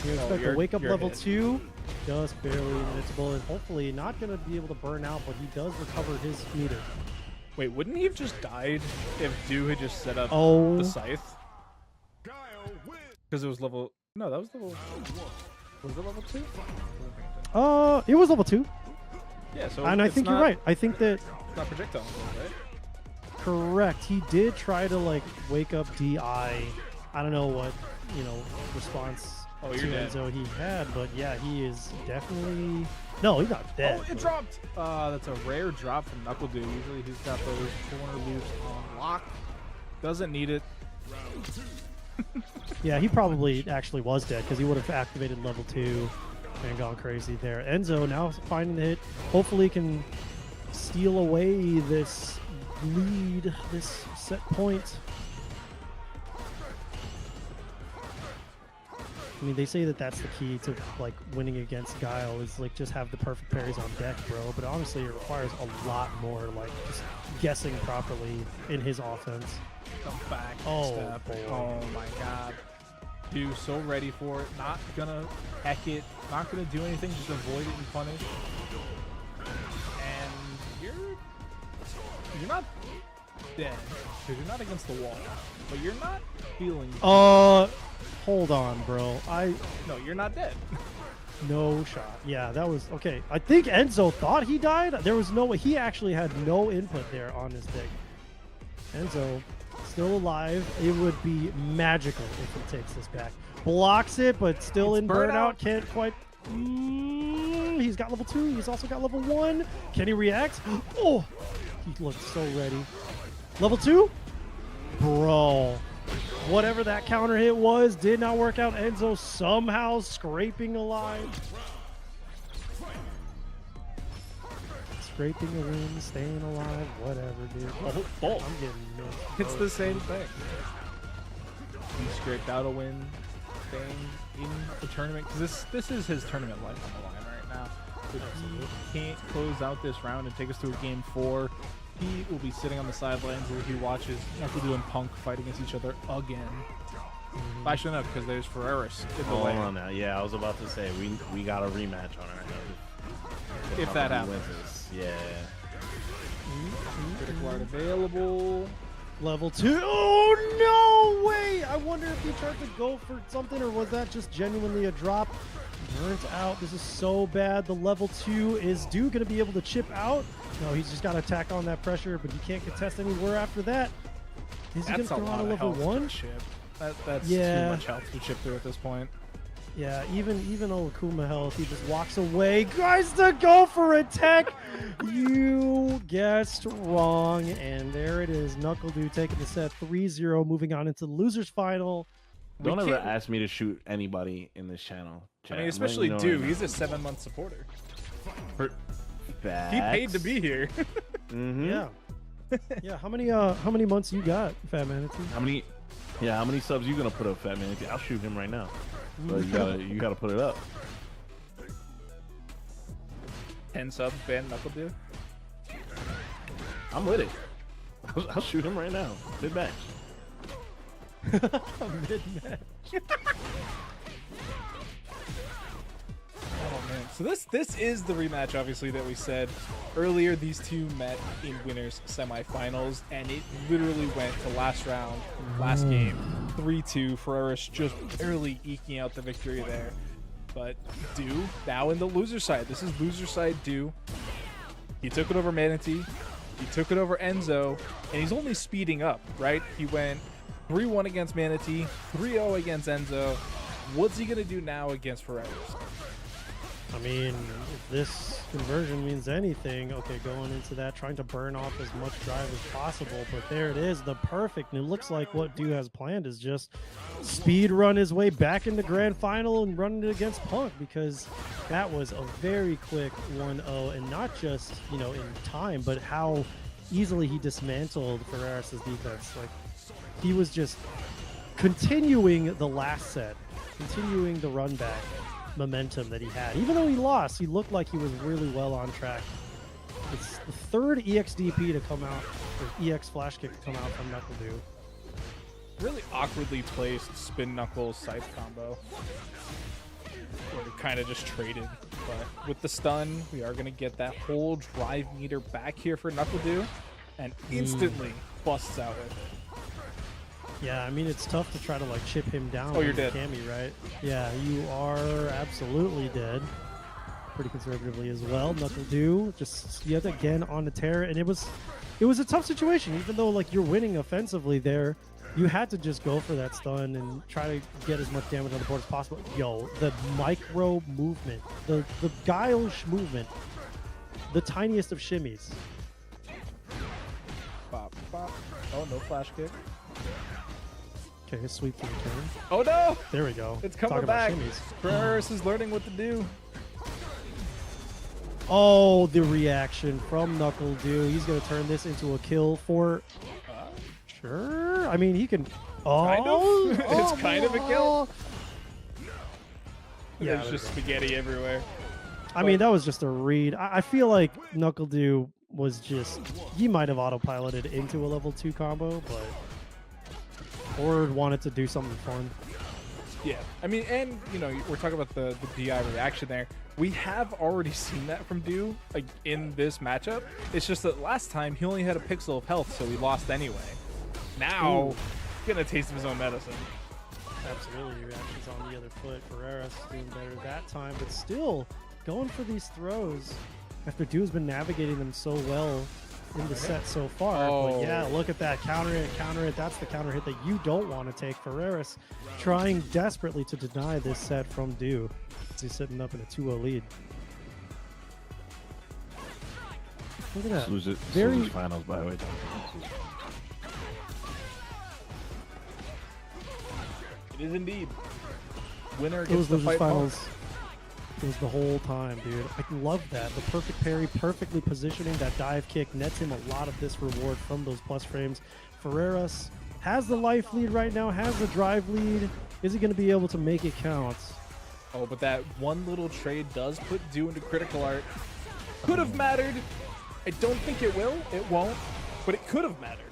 You expect to wake up level 2, just barely invincible, and hopefully not going to be able to burn out, but he does recover his meter. Wait, wouldn't he have just died if Du had just set up the scythe? Because it was level... No, that was level... Was it level 2? It was level 2. Yeah, so and I think you're right. I think that... It's not projectile, right? Correct. He did try to, like, wake up DI. I don't know what, response to Enzo he had, but yeah, he is definitely... No, he's not dead. Oh, it dropped! That's a rare drop from NuckleDu. Usually he's got those corner loops on lock. Doesn't need it. Yeah, he probably actually was dead because he would have activated level 2 and gone crazy there. Enzo now finding the hit. Hopefully can steal away this lead, this set point. I mean, they say that that's the key to like winning against Guile is like just have the perfect parries on deck, bro. But honestly, it requires a lot more like just guessing properly in his offense. The back step. Boy. Oh my god. Du so ready for it. Not gonna heck it. Not gonna do anything. Just avoid it and punish. And you're not dead because you're not against the wall, but you're not feeling. Hold on, bro. No, you're not dead. No shot. Yeah, that was okay. I think Enzo thought he died. There was no way. He actually had no input there on his pick. Enzo still alive. It would be magical if he takes this back. Blocks it, but still in burnout. Can't quite. He's got level 2. He's also got level 1. Can he react? Oh, he looked so ready. Level 2? Bro. Whatever that counter hit was, did not work out. Enzo somehow scraping alive. Scraping a win, staying alive, whatever, dude. Bolt. I'm getting missed. It's the same thing. He scraped out a win, staying in the tournament. Because this is his tournament life on the line right now. If he can't close out this round and take us to a game 4, he will be sitting on the sidelines where he watches NuckleDu and Punk fight against each other again. Actually, no, because there's Ferreras in the way. Hold on now. Yeah, I was about to say, we got a rematch on our hands. If that happens. Yeah. Critical art available. Level 2. Oh, no way. I wonder if he tried to go for something or was that just genuinely a drop? Burnt out. This is so bad. The level 2 is Du going to be able to chip out? No, he's just got to attack on that pressure, but he can't contest anywhere after that. Is he going to throw on a level 1? Chip. That's too much health to chip through at this point. Yeah, even Akuma health, he just walks away. Guys, to go for a tech. You guessed wrong, and there it is. NuckleDu taking the set 3-0, moving on into the losers final. Don't ever ask me to shoot anybody in this channel. I mean, especially Du. He's a 7-month supporter. He paid to be here. Yeah. Yeah. How many months you got, Fat Manatee? How many subs you gonna put up, Fat Manatee? I'll shoot him right now. But you gotta put it up. 10 subs, ban NuckleDu. I'm with it. I'll shoot him right now. Mid match. Mid-match. Oh man! So this is the rematch, obviously, that we said earlier. These two met in winners semifinals, and it literally went to last round, last game, 3-2. Ferreras just barely eking out the victory there. But Du now in the loser side. This is loser side Du. He took it over Manatee. He took it over Enzo, and he's only speeding up, right? He went 3-1 against Manatee, 3-0 against Enzo. What's he gonna do now against Ferreras? I mean, if this conversion means anything, okay, going into that, trying to burn off as much drive as possible, but there it is, the perfect, and it looks like what Du has planned is just speed run his way back into grand final and run it against Punk, because that was a very quick 1-0, and not just, in time, but how easily he dismantled Ferreras' defense. Like, he was just continuing the last set, continuing the run back momentum that he had. Even though he lost, he looked like he was really well on track. It's the third EXDP to come out, or EX flash kick to come out from NuckleDu. Really awkwardly placed spin knuckle scythe combo. Where we kind of just traded. But with the stun, we are going to get that whole drive meter back here for NuckleDu. And instantly busts out with it. Yeah, I mean, it's tough to try to like chip him down. Oh, you're dead. Cammy, right? Yeah, you are absolutely dead. Pretty conservatively as well. NuckleDu just yet again on the tear, and it was a tough situation. Even though like you're winning offensively there, you had to just go for that stun and try to get as much damage on the board as possible. Yo, the micro movement, the Guile movement, the tiniest of shimmies. Bop, bop. Oh, no flash kick. Okay, sweep to return. Oh no! There we go. It's coming Talk back. about shimmies. Ferreras is learning what to do. Oh, the reaction from NuckleDu. He's going to turn this into a kill for... Sure. I mean, he can... Oh, kind of. It's oh, kind of a kill. Yeah, There's just spaghetti everywhere. I mean, that was just a read. I feel like NuckleDu was just... He might have autopiloted into a level 2 combo, but... Ford wanted to do something fun. Yeah. I mean, and, you know, we're talking about the DI reaction there. We have already seen that from Du like, in this matchup. It's just that last time he only had a pixel of health, so he lost anyway. Now, getting a taste of his own medicine. Absolutely, reactions on the other foot. Ferreras doing better that time, but still going for these throws after Du's been navigating them so well in the set so far. But yeah, look at that. Counter it, counter it. That's the counter hit that you don't want to take. Ferreras trying desperately to deny this set from Du. He's sitting up in a 2-0 lead. Look at that. Lose it. Very finals, by the way. It is indeed. Winner gets the fight finals. It was the whole time, dude. I love that. The perfect parry, perfectly positioning that dive kick nets him a lot of this reward from those plus frames. Ferreras has the life lead right now, has the drive lead. Is he going to be able to make it count? Oh, but that one little trade does put Du into critical art. Could have mattered. I don't think it will. It won't. But it could have mattered.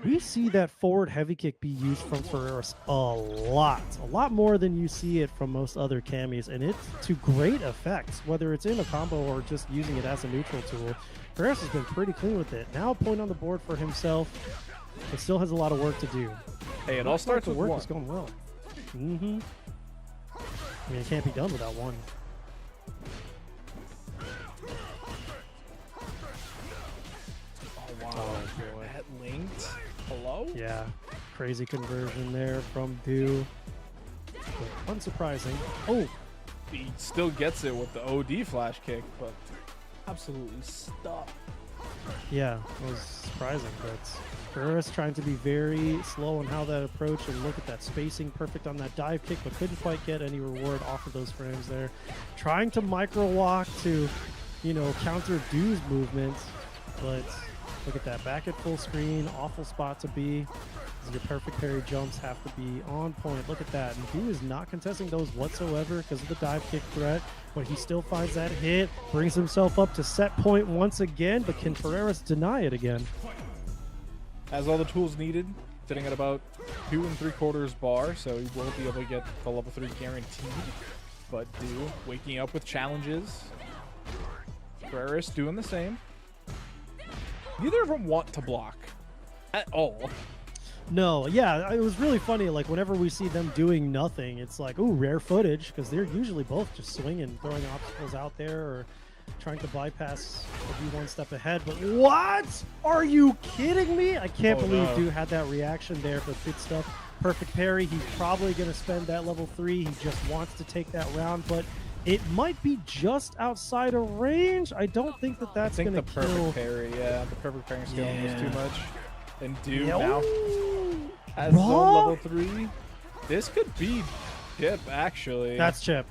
We see that forward heavy kick be used from Ferreras a lot more than you see it from most other Cammies, and it's to great effect, whether it's in a combo or just using it as a neutral tool. Ferreras has been pretty clean with it. Now a point on the board for himself, but still has a lot of work to do. Hey, it all starts with work one. is going well. I mean, it can't be done without one. Oh, wow. That linked. Hello? Yeah, crazy conversion there from Du. But unsurprising. Oh, He still gets it with the OD flash kick, but absolutely stuck. yeah, it was surprising, but Ferreras trying to be very slow on how that approach, and look at that spacing, perfect on that dive kick, but couldn't quite get any reward off of those frames there. Trying to micro walk to, you know, counter Du's movements, but look at that, back at full screen, awful spot to be. Your perfect parry jumps have to be on point. Look at that. And Du is not contesting those whatsoever because of the dive kick threat, but he still finds that hit, brings himself up to set point once again, but can Ferreras deny it again? Has all the tools needed, sitting at about 2 3/4 bar, so he will be able to get the level 3 guaranteed. But Du waking up with challenges. Ferreras doing the same. Neither of them want to block at all. No, yeah, it was really funny. Like, whenever we see them doing nothing, it's like, ooh, rare footage, because they're usually both just swinging, throwing obstacles out there, or trying to bypass or be one step ahead. But what? Are you kidding me? I can't believe Du had that reaction there, but good stuff. Perfect parry. He's probably going to spend that level 3. He just wants to take that round, but it might be just outside of range. I don't think that that's going to kill. I think the perfect parry, yeah, the perfect parry scaling was too much. And Du now has his own level 3. This could be Chip, actually. That's Chip.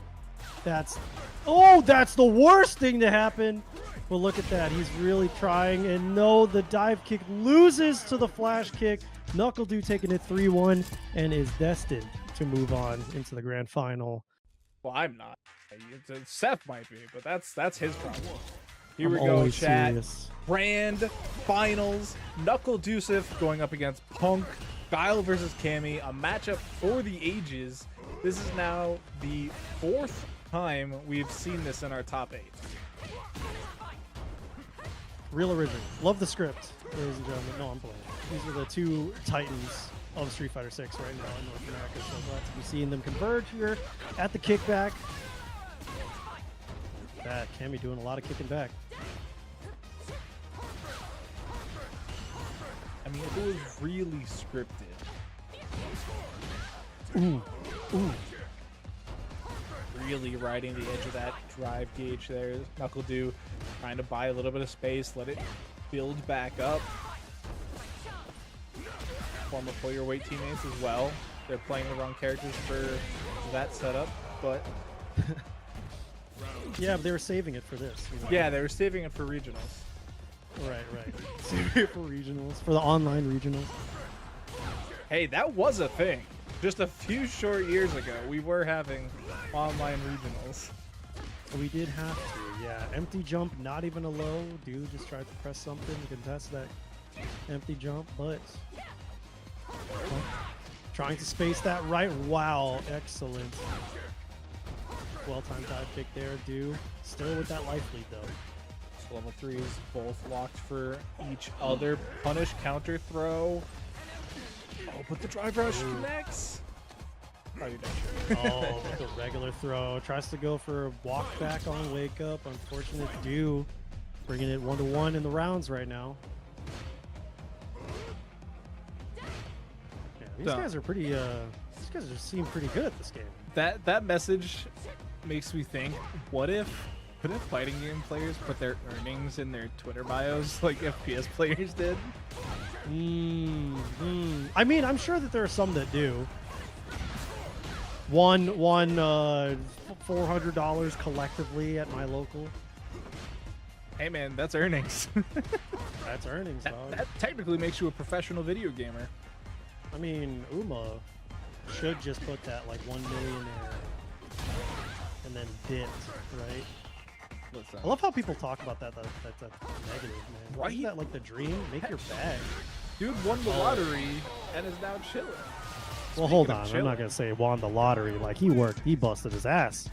That's... Oh, that's the worst thing to happen. But look at that. He's really trying. And no, the dive kick loses to the flash kick. NuckleDu taking it 3-1 and is destined to move on into the grand final. Well, I'm not. Seth might be, but that's his problem. Here we go, chat. Grand finals. NuckleDu going up against Punk. Guile versus Cammy. A matchup for the ages. This is now the 4th time we've seen this in our top 8. Real original. Love the script, ladies and gentlemen. No, I'm playing. These are the 2 titans of Street Fighter 6 right now in North America. So glad to be seeing them converge here at the Kickback. That Cammy doing a lot of kicking back. I mean, if it was really scripted. Ooh. Really riding the edge of that drive gauge there. NuckleDu trying to buy a little bit of space, let it build back up. Former pull your weight teammates as well. They're playing the wrong characters for that setup, but yeah, but they were saving it for this. You know? Yeah, they were saving it for regionals. Right. Saving it for regionals, for the online regionals. Hey, that was a thing. Just a few short years ago, we were having online regionals. We did have to, yeah. Empty jump, not even a low. Dude just tried to press something to contest that empty jump, but trying to space that right. Wow, excellent. Well-timed dive kick there, Du. Still with that life lead, though. So level 3 is both locked for each other. Punish, counter throw. Oh, but the drive rush connects. Oh, with the regular throw. Tries to go for a walk back on wake up. Unfortunate Du. Bringing it 1-1 in the rounds right now. Yeah, these guys are pretty, these guys just seem pretty good at this game. That message makes me think, what if fighting game players put their earnings in their Twitter bios like FPS players did? I mean, I'm sure that there are some that do. One $400 collectively at my local. Hey man, that's earnings. That's earnings, dog. That technically makes you a professional video gamer. I mean, Uma should just put that like 1 millionaire and then bit, right? Listen. I love how people talk about that. That's a negative, man. Right? Isn't that like the dream? Make your bag. Dude won the lottery and is now chilling. Well, hold on. I'm not going to say won the lottery. Like, he worked. He busted his ass.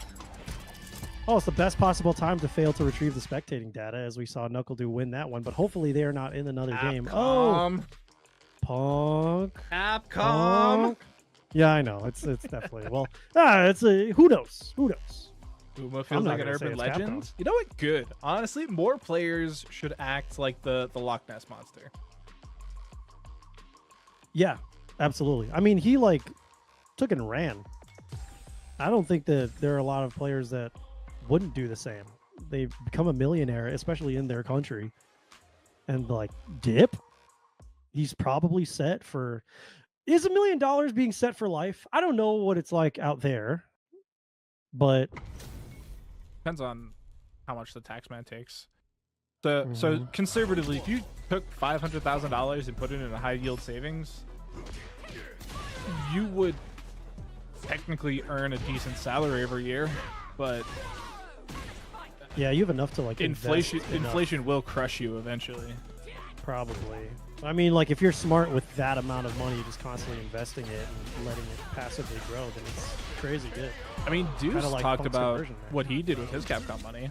Oh, it's the best possible time to fail to retrieve the spectating data, as we saw NuckleDu win that one. But hopefully they are not in another game. Oh, Punk. Capcom. Punk. Yeah, I know. It's definitely. Well, it's a who knows? Who knows? Uma feels like an urban legend. Capcom. You know what? Good. Honestly, more players should act like the Loch Ness Monster. Yeah, absolutely. I mean, he like took and ran. I don't think that there are a lot of players that wouldn't do the same. They become a millionaire, especially in their country, and like dip. He's probably set for. Is $1 million being set for life? I don't know what it's like out there, but depends on how much the tax man takes. So conservatively, if you took $500,000 and put it in a high yield savings, you would technically earn a decent salary every year, but yeah, you have enough to like inflation will crush you eventually. Probably. I mean, like if you're smart with that amount of money, just constantly investing it and letting it passively grow, then it's crazy good. I mean, Deuce like talked about what he did with his Capcom money.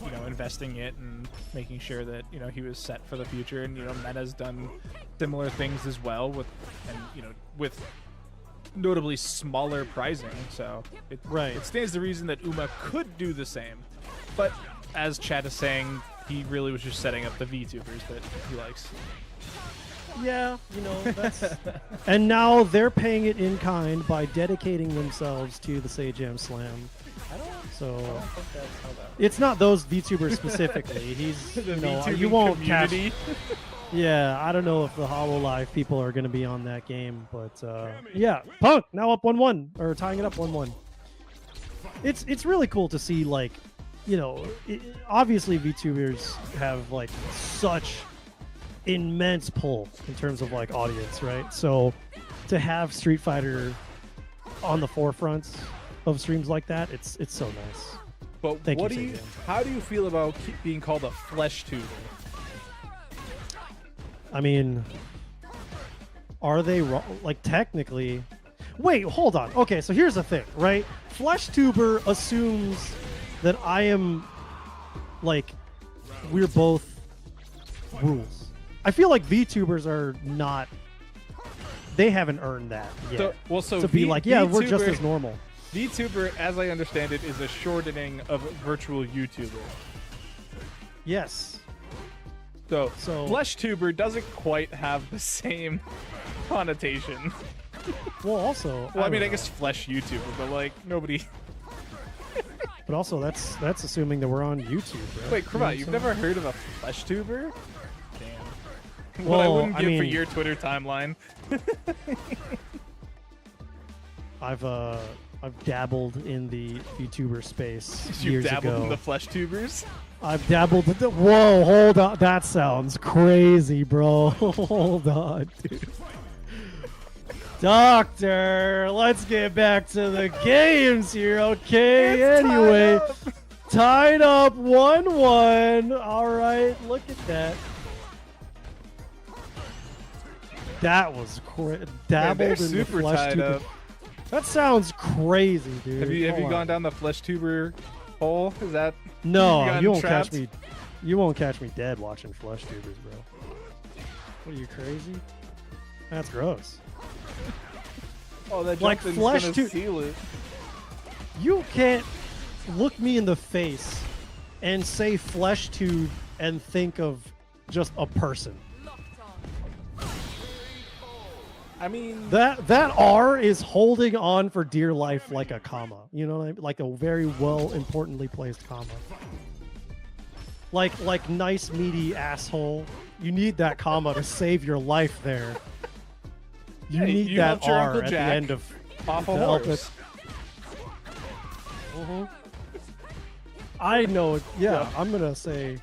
You know, investing it and making sure that, you know, he was set for the future. And, you know, Meta's done similar things as well with, and, you know, with notably smaller pricing. So it stands to reason that Uma could do the same. But as Chad is saying, he really was just setting up the VTubers that he likes. Yeah, you know, that's... And now they're paying it in kind by dedicating themselves to the Sage Jam Slam. I don't think that's how that works. It's not those VTubers specifically. He's, you know, you won't community. Yeah, I don't know if the HoloLive people are going to be on that game, but yeah, Punk now up 1-1 or tying it up 1-1. It's really cool to see, like, you know, obviously VTubers have like such immense pull in terms of like audience, right? So to have Street Fighter on the forefront of streams like that, it's so nice. But how do you feel about being called a flesh tuber? I mean, are they wrong? Like, technically... Wait, hold on. Okay, so here's the thing, right? Flesh tuber assumes that I am, like, we're both rules. I feel like VTubers are not... They haven't earned that yet. So to be like, yeah, we're just as normal. VTuber, as I understand it, is a shortening of virtual YouTuber. Yes. So flesh tuber doesn't quite have the same connotation. Well, also, I mean, I guess flesh YouTuber, but like nobody. But also, that's assuming that we're on YouTube. Right? Wait, come on, you've never heard of a flesh tuber? Damn. Well, what I wouldn't give for mean, your Twitter timeline. I've dabbled in the VTuber space You've years dabbled ago. in the flesh tubers? I've dabbled in the... Whoa, hold on. That sounds crazy, bro. Hold on, dude. Doctor, let's get back to the games here, okay? It's anyway, tied up 1-1. All right, look at that. That was dabbled in the flesh tuber. That sounds crazy, dude. Have you gone down the flesh tuber hole? Is that no? You won't catch me. You won't catch me dead watching flesh tubers, bro. What are you, crazy? That's gross. Oh, that like flesh tuber. You can't look me in the face and say flesh tube and think of just a person. I mean, that R is holding on for dear life like a comma. You know what I mean? Like a very well importantly placed comma. Like nice meaty asshole. You need that comma to save your life there. You need that R at the end of awful horse. I know. Yeah, I'm gonna say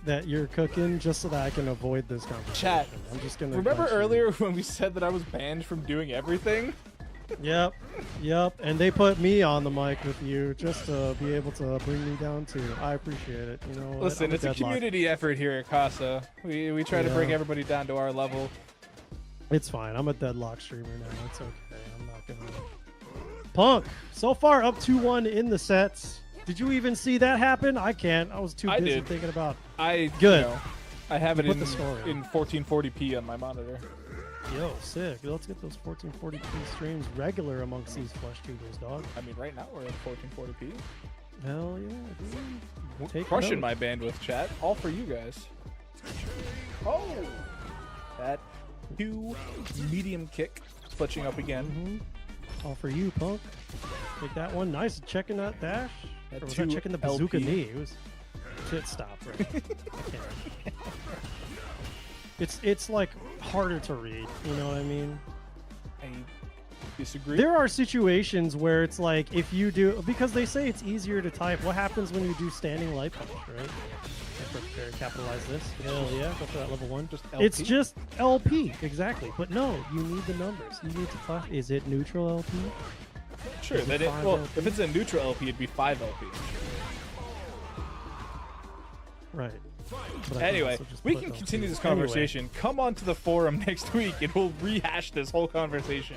that you're cooking just so that I can avoid this conversation. Chat. I'm just gonna remember earlier when we said that I was banned from doing everything? Yep. And they put me on the mic with you just to be able to bring me down too. I appreciate it. You know. Listen, it's a community effort here at Casa. We try to bring everybody down to our level. It's fine. I'm a deadlock streamer now. It's okay. I'm not gonna. Punk. So far up 2-1 in the sets. Did you even see that happen? I can't. I was too busy thinking about. Good. You know, I have it in 1440p on my monitor. Yo, sick. Let's get those 1440p streams regular amongst these flesh tubers, dog. I mean, right now we're at 1440p. Hell yeah, dude. Take crushing my bandwidth, chat. All for you guys. Oh! That 2 medium kick. Switching up again. All for you, Punk. Take that one. Nice. Checking that dash. Or was that checking the bazooka LP. knee? It was... Shit, stop. Right? It's like harder to read. You know what I mean? I disagree. There are situations where it's like if you do, because they say it's easier to type. What happens when you do standing light punch, right? Capitalize this. Hell yeah, go for that level 1. Just LP? It's just LP, exactly. But no, you need the numbers. You need to class. Is it neutral LP? Sure. If it's a neutral LP, it'd be 5 LP. Right. Anyway, we can continue this conversation. Anyway. Come on to the forum next week and we'll rehash this whole conversation.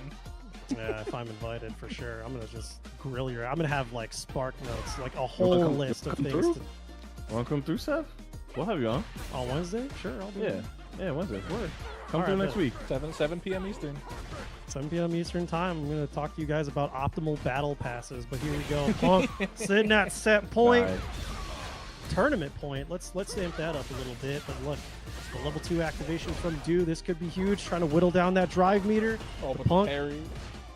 Yeah, if I'm invited, for sure. I'm going to just grill your... I'm going to have, like, spark notes, like a whole list of things. Want to come through, Seth? We'll have you on. On Wednesday? Sure, I'll do it. Yeah, Wednesday. Come through next week. 7 p.m. Eastern. 7 p.m. Eastern time. I'm going to talk to you guys about optimal battle passes, but here we go. Punk sitting at set point. Right. Tournament point. Let's amp that up a little bit. But look, the level 2 activation from Du. This could be huge. Trying to whittle down that drive meter. Oh, but Punk parry.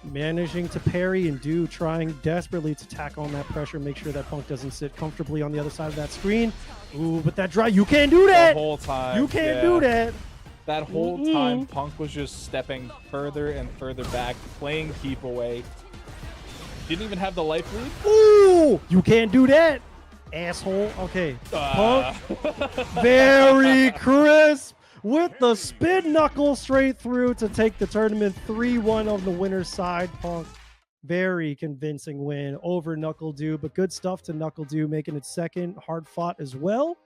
Managing to parry, and Du trying desperately to tack on that pressure, make sure that Punk doesn't sit comfortably on the other side of that screen. Ooh, but that drive, you can't do that! The whole time. You can't do that! That whole time, Punk was just stepping further and further back, playing keep away. Didn't even have the life lead. Ooh! You can't do that! Asshole. Okay. Punk. Very crisp with the spin knuckle straight through to take the tournament 3-1 on the winner's side. Punk Very convincing win over NuckleDu, but good stuff to NuckleDu, making it second. Hard fought as well.